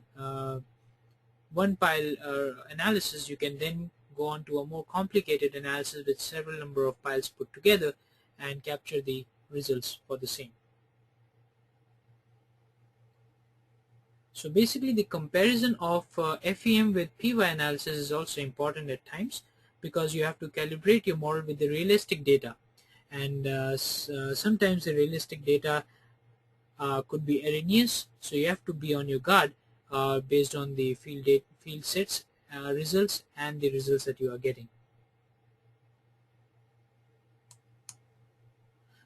analysis, you can then go on to a more complicated analysis with several number of piles put together and capture the results for the same. So basically the comparison of FEM with PY analysis is also important at times, because you have to calibrate your model with the realistic data, and sometimes the realistic data could be erroneous, so you have to be on your guard based on the field sets results and the results that you are getting.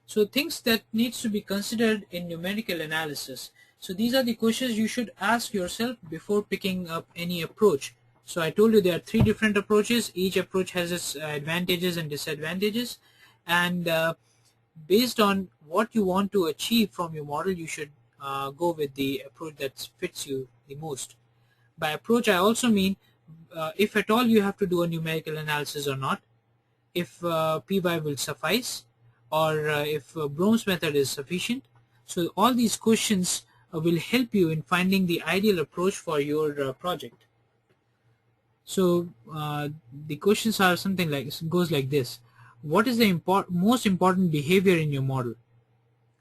So things that needs to be considered in numerical analysis. So these are the questions you should ask yourself before picking up any approach. So I told you there are three different approaches. Each approach has its advantages and disadvantages, and based on what you want to achieve from your model, you should go with the approach that fits you the most. By approach, I also mean if at all you have to do a numerical analysis or not, if PY will suffice, or if Brom's method is sufficient. So all these questions will help you in finding the ideal approach for your project. So the questions are something like goes like this: what is the most important behavior in your model?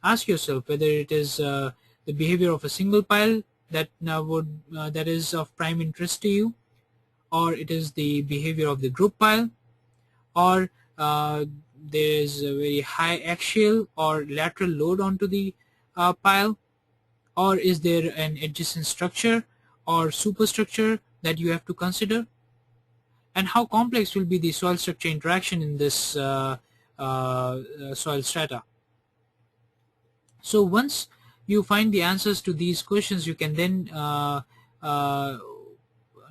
Ask yourself whether it is the behavior of a single pile that that is of prime interest to you, or it is the behavior of the group pile, or there is a very high axial or lateral load onto the pile, or is there an adjacent structure or superstructure that you have to consider, and how complex will be the soil structure interaction in this soil strata. So once you find the answers to these questions, you can then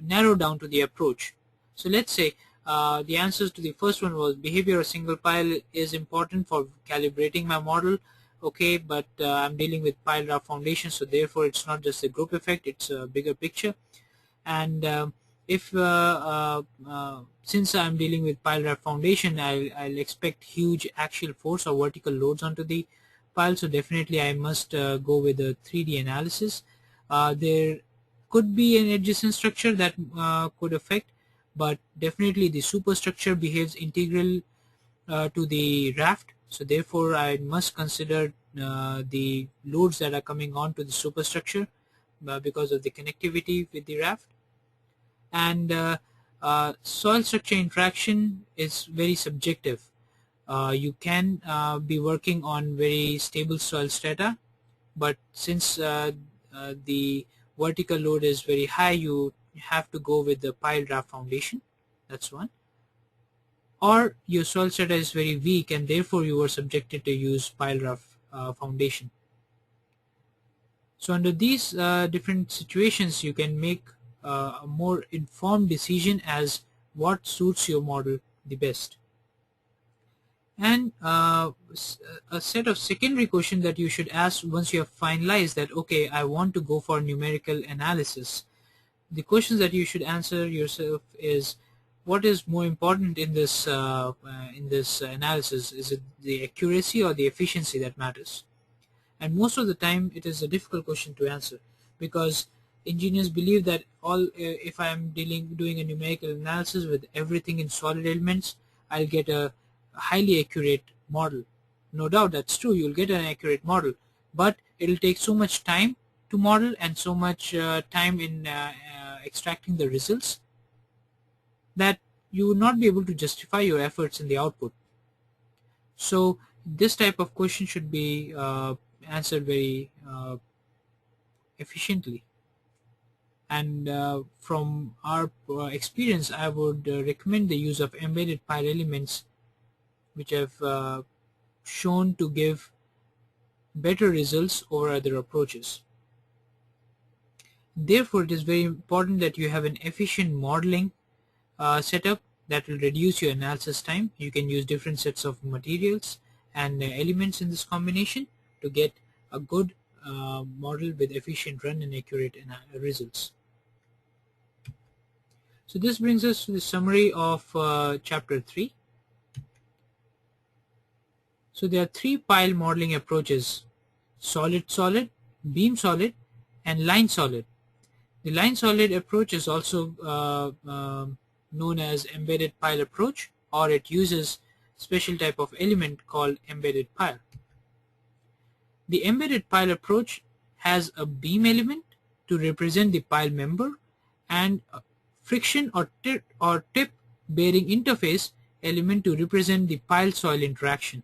narrow down to the approach. So let's say the answers to the first one was behavior of single pile is important for calibrating my model. Okay, but I'm dealing with pile Raft foundation, so therefore it's not just a group effect, it's a bigger picture. And if since I'm dealing with pile Raft foundation, I'll expect huge axial force or vertical loads onto the pile, so definitely I must go with a 3D analysis. There could be an adjacent structure that could affect, but definitely the superstructure behaves integral to the raft, so therefore I must consider the loads that are coming onto the superstructure because of the connectivity with the raft. And soil structure interaction is very subjective. You can be working on very stable soil strata, but since the vertical load is very high, you have to go with the pile raft foundation. That's one. Or your soil strata is very weak and therefore you are subjected to use pile raft foundation. So under these different situations, you can make a more informed decision as what suits your model the best. And a set of secondary questions that you should ask once you have finalized that, okay, I want to go for numerical analysis. The questions that you should answer yourself is, what is more important in this analysis? Is it the accuracy or the efficiency that matters? And most of the time it is a difficult question to answer, because engineers believe that if I am doing a numerical analysis with everything in solid elements, I'll get a highly accurate model. No doubt that's true, you'll get an accurate model, but it'll take so much time to model and so much time in extracting the results that you will not be able to justify your efforts in the output. So this type of question should be answered very efficiently. And from our experience, I would recommend the use of embedded pile elements, which have shown to give better results over other approaches. Therefore, it is very important that you have an efficient modeling setup that will reduce your analysis time. You can use different sets of materials and elements in this combination to get a good model with efficient run and accurate results. So this brings us to the summary of chapter 3. So there are 3 pile modeling approaches: solid-solid, beam-solid, and line-solid. The line-solid approach is also known as embedded pile approach, or it uses special type of element called embedded pile. The embedded pile approach has a beam element to represent the pile member and a friction or tip bearing interface element to represent the pile soil interaction.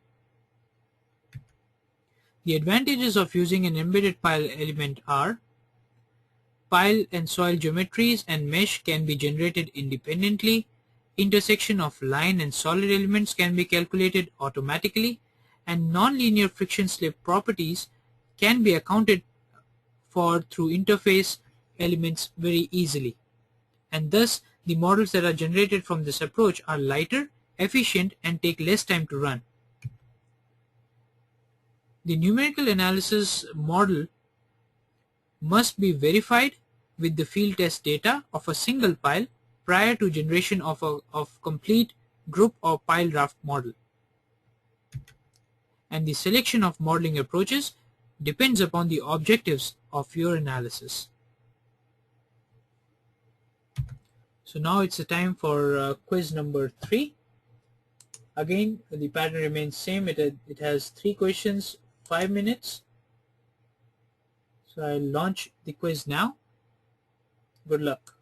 The advantages of using an embedded pile element are: pile and soil geometries and mesh can be generated independently, intersection of line and solid elements can be calculated automatically, and nonlinear friction slip properties can be accounted for through interface elements very easily. And thus, the models that are generated from this approach are lighter, efficient, and take less time to run. The numerical analysis model must be verified with the field test data of a single pile prior to generation of complete group or pile raft model. And the selection of modeling approaches depends upon the objectives of your analysis. So now it's the time for quiz number 3. Again, the pattern remains same. It has 3 questions, 5 minutes. So I'll launch the quiz now. Good luck.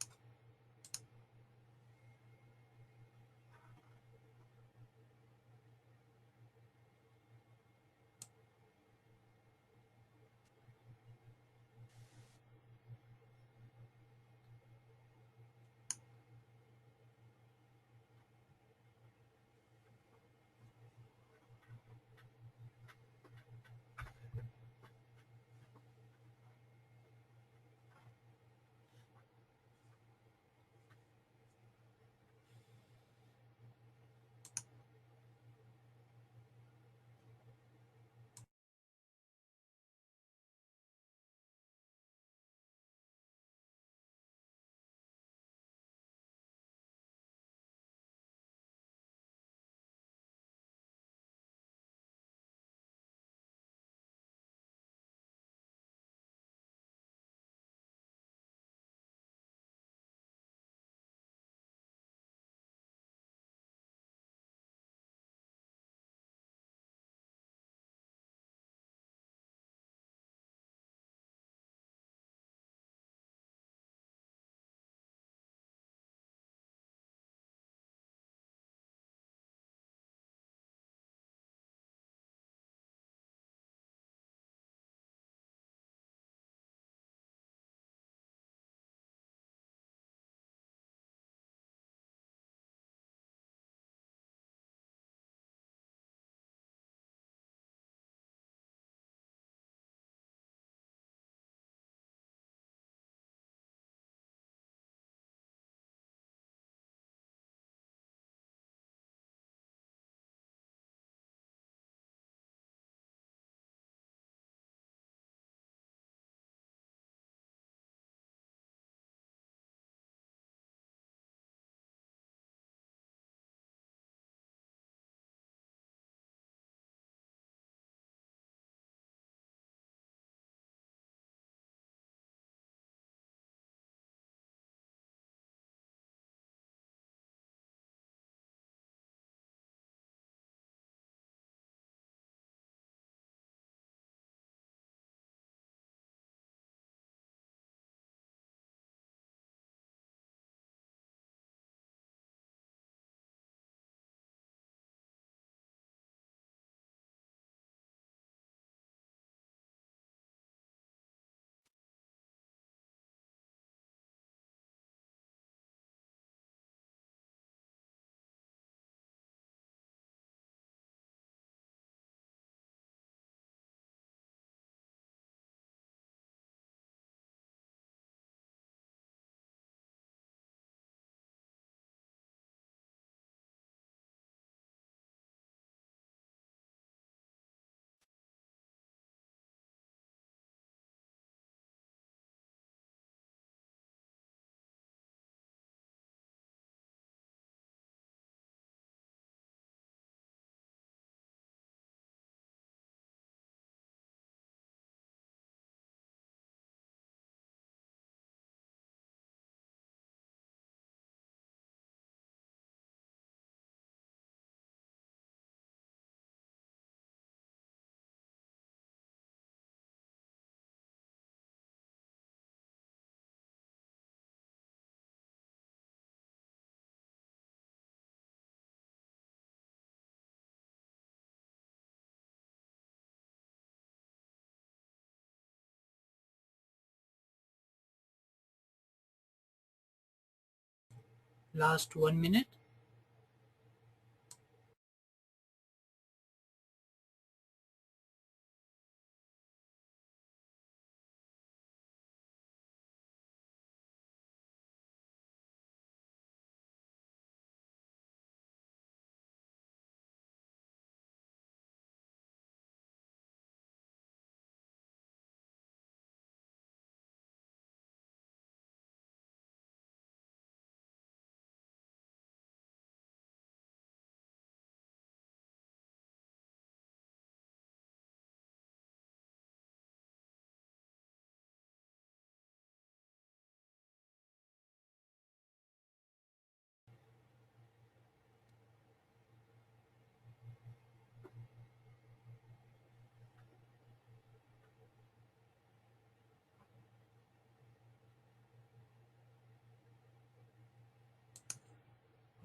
last 1 minute.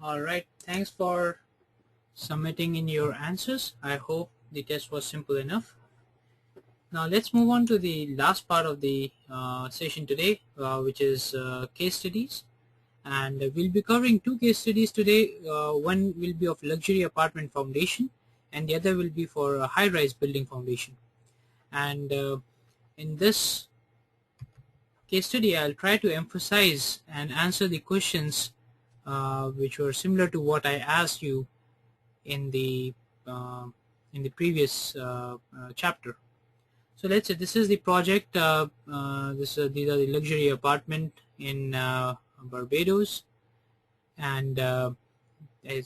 All right, thanks for submitting in your answers. I hope the test was simple enough. Now let's move on to the last part of the session today, which is case studies. And we'll be covering two case studies today. One will be of luxury apartment foundation, and the other will be for a high-rise building foundation. And in this case study, I'll try to emphasize and answer the questions which were similar to what I asked you in the uh, previous chapter. So let's say this is the project. These are the luxury apartment in Barbados, and as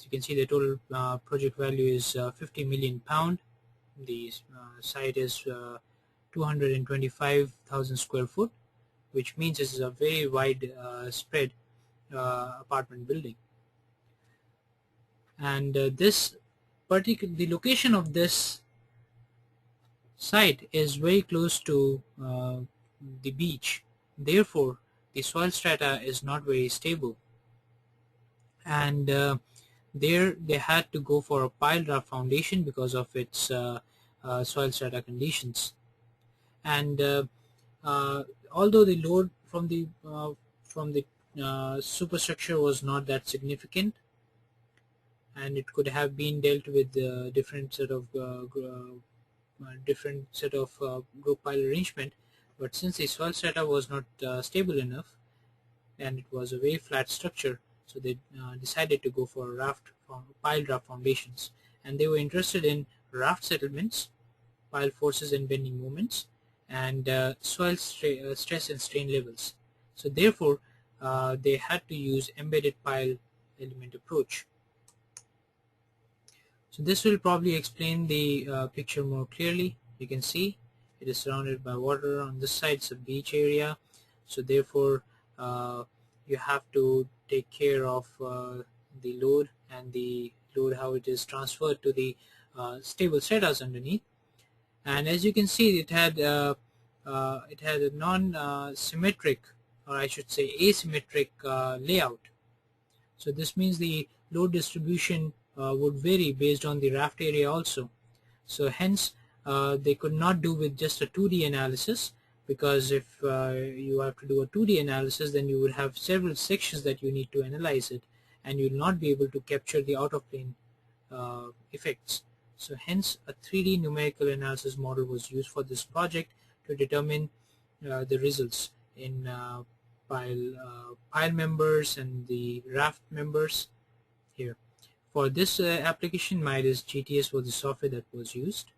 you can see, the total project value is 50 million pound. The site is 225,000 square foot, which means this is a very wide spread apartment building. And the location of this site is very close to the beach. Therefore, the soil strata is not very stable, and there they had to go for a pile raft foundation because of its soil strata conditions. And although the load from the superstructure was not that significant, and it could have been dealt with different set of group pile arrangement, but since the soil strata was not stable enough and it was a very flat structure, so they decided to go for pile raft foundations, and they were interested in raft settlements, pile forces and bending moments, and stress and strain levels. So therefore, they had to use embedded pile element approach. So this will probably explain the picture more clearly. You can see it is surrounded by water. On this side it's a beach area, so therefore you have to take care of the load, and the load how it is transferred to the stable stratas underneath. And as you can see, it had a non-symmetric, or I should say asymmetric layout. So this means the load distribution would vary based on the raft area also. So hence they could not do with just a 2D analysis, because if you have to do a 2D analysis, then you would have several sections that you need to analyze it, and you will not be able to capture the out of plane effects. So hence a 3D numerical analysis model was used for this project to determine the results in pile members and the raft members here. For this application, Midas GTS was the software that was used.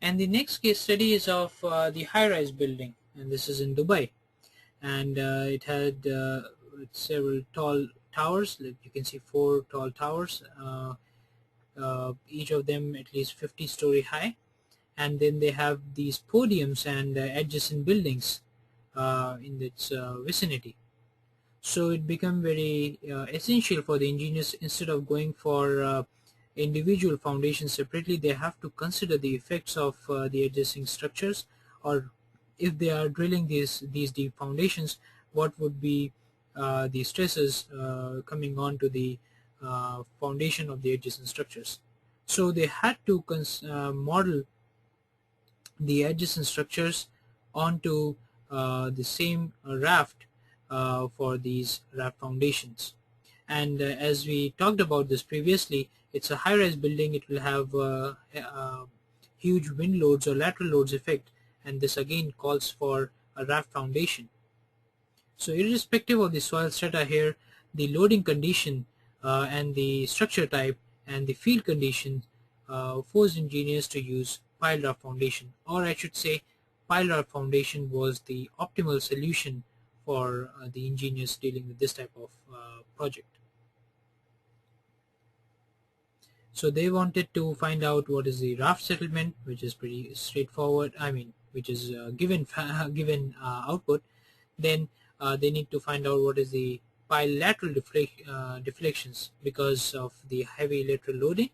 And the next case study is of the high-rise building, and this is in Dubai. And it had several tall towers. Like you can see 4 tall towers, each of them at least 50-story high. And then they have these podiums and adjacent buildings in its vicinity. So it became very essential for the engineers, instead of going for individual foundations separately, they have to consider the effects of the adjacent structures, or if they are drilling these deep foundations, what would be the stresses coming on to the foundation of the adjacent structures. So they had to model the adjacent structures onto the same raft for these raft foundations. And as we talked about this previously, it's a high-rise building. It will have huge wind loads or lateral loads effect, and this again calls for a raft foundation. So irrespective of the soil strata here, the loading condition and the structure type and the field condition forced engineers to use pile raft foundation, or I should say pile raft foundation was the optimal solution for the engineers dealing with this type of project. So they wanted to find out what is the raft settlement, which is pretty straightforward. I mean, which is given output. Then they need to find out what is the pile lateral deflections because of the heavy lateral loading,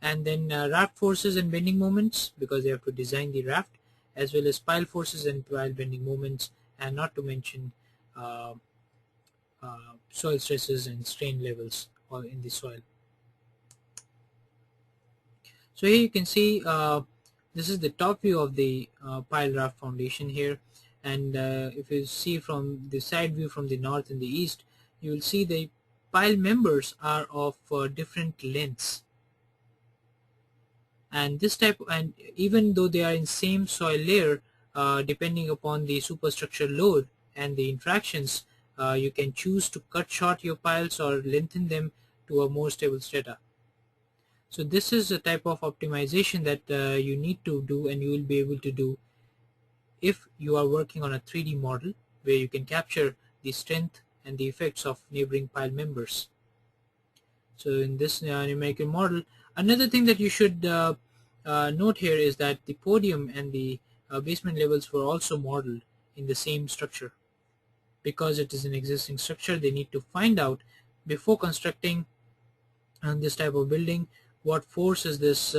and then raft forces and bending moments because they have to design the raft, as well as pile forces and pile bending moments, and not to mention uh, soil stresses and strain levels in the soil. So here you can see this is the top view of the pile raft foundation here, and if you see from the side view from the north and the east, you will see the pile members are of different lengths, and this type, and even though they are in same soil layer, depending upon the superstructure load and the interactions, you can choose to cut short your piles or lengthen them to a more stable strata. So this is a type of optimization that you need to do, and you will be able to do if you are working on a 3D model where you can capture the strength and the effects of neighboring pile members. So in this numerical model, another thing that you should note here is that the podium and the basement levels were also modeled in the same structure. Because it is an existing structure, they need to find out before constructing this type of building what force is this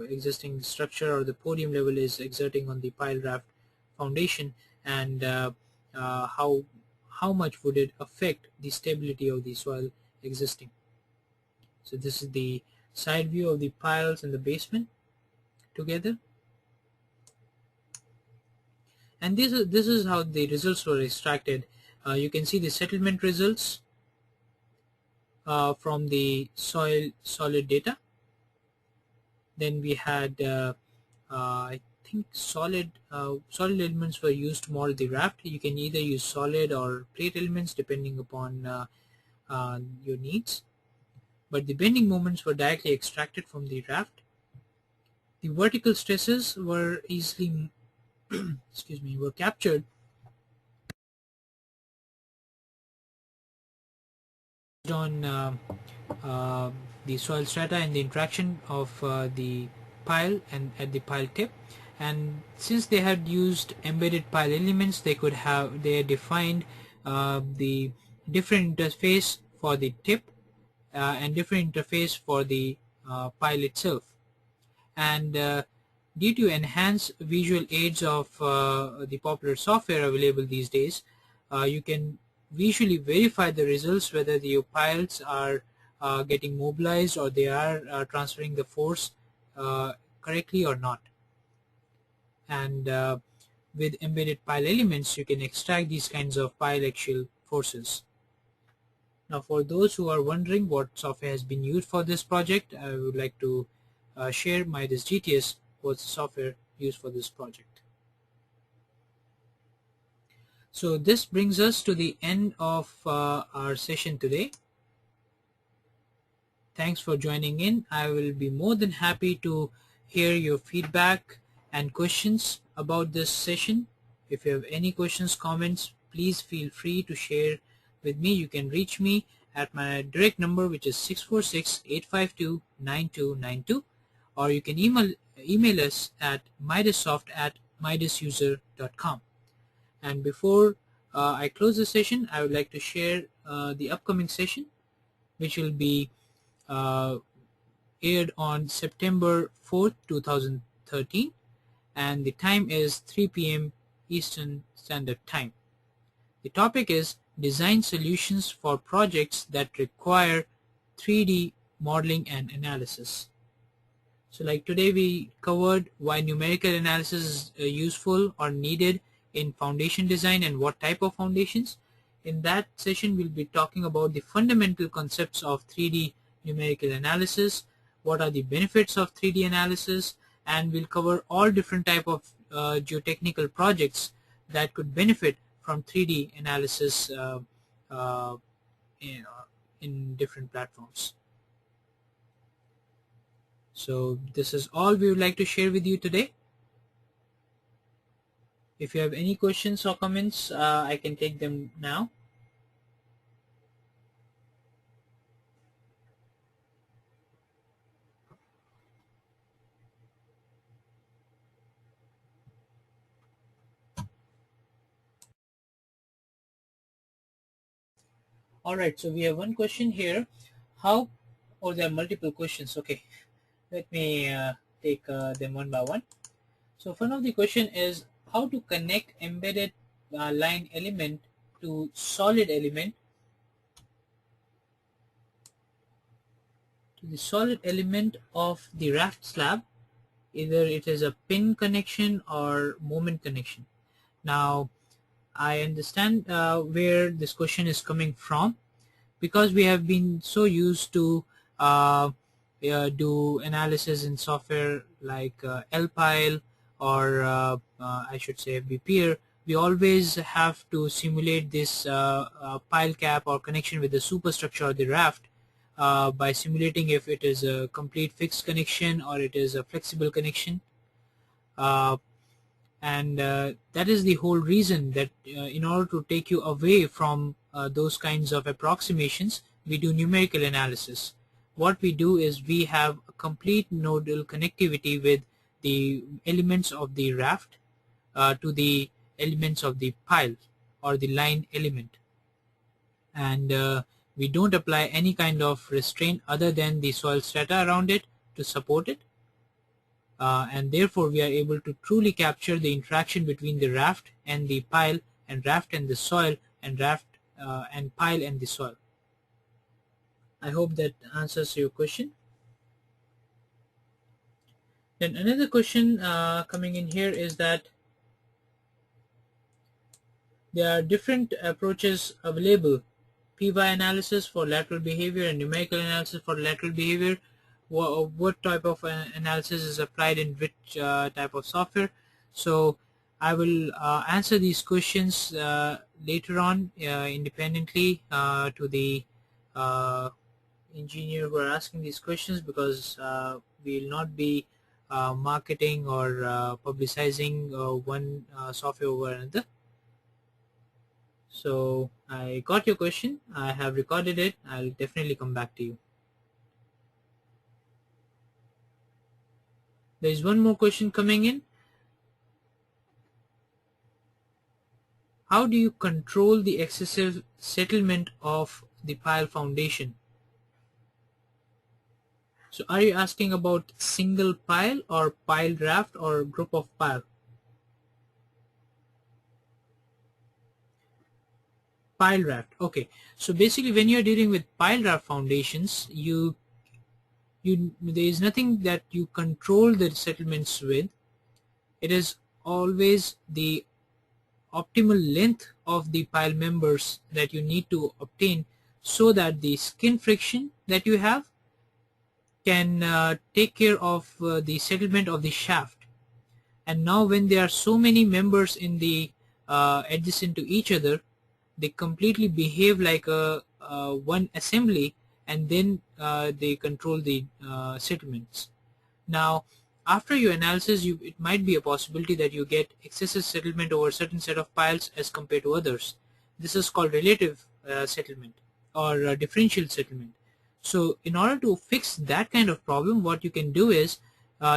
existing structure or the podium level is exerting on the pile raft foundation, and how much would it affect the stability of the soil existing. So this is the side view of the piles and the basement together, and this is how the results were extracted. You can see the settlement results from the soil solid data. Then we had I think solid elements were used to model the raft. You can either use solid or plate elements depending upon your needs, but the bending moments were directly extracted from the raft. The vertical stresses were easily excuse me, were captured based on uh, the soil strata and the interaction of the pile and at the pile tip. And since they had used embedded pile elements, they defined the different interface for the tip and different interface for the pile itself. And due to enhanced visual aids of the popular software available these days, you can visually verify the results whether the piles are getting mobilized or they are transferring the force correctly or not. And with embedded pile elements, you can extract these kinds of pile axial forces. Now, for those who are wondering what software has been used for this project, I would like to share Midas GTS was the software used for this project. So this brings us to the end of our session today. Thanks for joining in. I will be more than happy to hear your feedback and questions about this session. If you have any questions, comments, please feel free to share with me. You can reach me at my direct number, which is 646-852-9292, or you can email us at midasoft@midasuser.com. And before I close the session, I would like to share the upcoming session, which will be aired on September 4th, 2013, and the time is 3 p.m. Eastern Standard Time. The topic is design solutions for projects that require 3D modeling and analysis. So like today we covered why numerical analysis is useful or needed in foundation design and what type of foundations. In that session, we'll be talking about the fundamental concepts of 3D numerical analysis, what are the benefits of 3D analysis, and we'll cover all different type of geotechnical projects that could benefit from 3D analysis uh, in different platforms. So this is all we would like to share with you today. If you have any questions or comments, I can take them now. Alright, so we have one question here. How, or there are multiple questions. Okay, let me take them one by one. So one of the question is how to connect embedded line element to solid element to the solid element of the raft slab. Either it is a pin connection or moment connection. Now I understand where this question is coming from, because we have been so used to do analysis in software like LPILE or I should say BPR. We always have to simulate this pile cap or connection with the superstructure or the raft by simulating if it is a complete fixed connection or it is a flexible connection. And that is the whole reason that in order to take you away from those kinds of approximations, we do numerical analysis. What we do is we have a complete nodal connectivity with the elements of the raft to the elements of the pile or the line element, and we don't apply any kind of restraint other than the soil strata around it to support it. And therefore we are able to truly capture the interaction between the raft and the pile, and raft and the soil, and raft and pile and the soil. I hope that answers your question. Then another question coming in here is that there are different approaches available: PY analysis for lateral behavior and numerical analysis for lateral behavior. What type of analysis is applied in which type of software? So I will answer these questions later on independently to the engineer who are asking these questions, because we will not be marketing or publicizing one software over another. So I got your question. I have recorded it. I'll definitely come back to you. There is one more question coming in. How do you control the excessive settlement of the pile foundation? So are you asking about single pile or pile raft or group of pile? Pile raft. Okay. So basically when you're dealing with pile raft foundations, there is nothing that you control the settlements with. It is always the optimal length of the pile members that you need to obtain, so that the skin friction that you have can take care of the settlement of the shaft. And now when there are so many members in the adjacent to each other, they completely behave like a one assembly, and then they control the settlements. Now after your analysis, it might be a possibility that you get excessive settlement over a certain set of piles as compared to others. This is called relative settlement or differential settlement. So in order to fix that kind of problem, what you can do is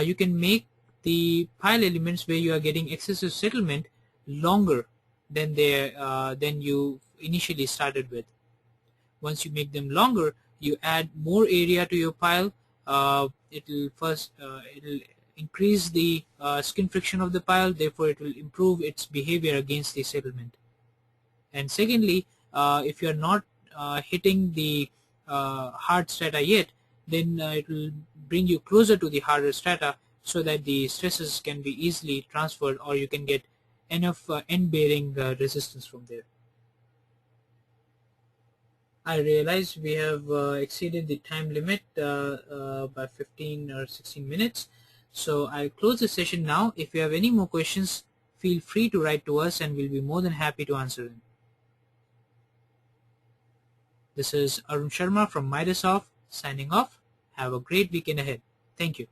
you can make the pile elements where you are getting excessive settlement longer than you initially started with. Once you make them longer, you add more area to your pile. It'll increase the skin friction of the pile, therefore it will improve its behavior against the settlement. And secondly, if you are not hitting the hard strata yet, then it will bring you closer to the harder strata, so that the stresses can be easily transferred, or you can get enough end bearing resistance from there. I realize we have exceeded the time limit by 15 or 16 minutes. So I'll close the session now. If you have any more questions, feel free to write to us and we'll be more than happy to answer them. This is Arun Sharma from MIDASoft signing off. Have a great weekend ahead. Thank you.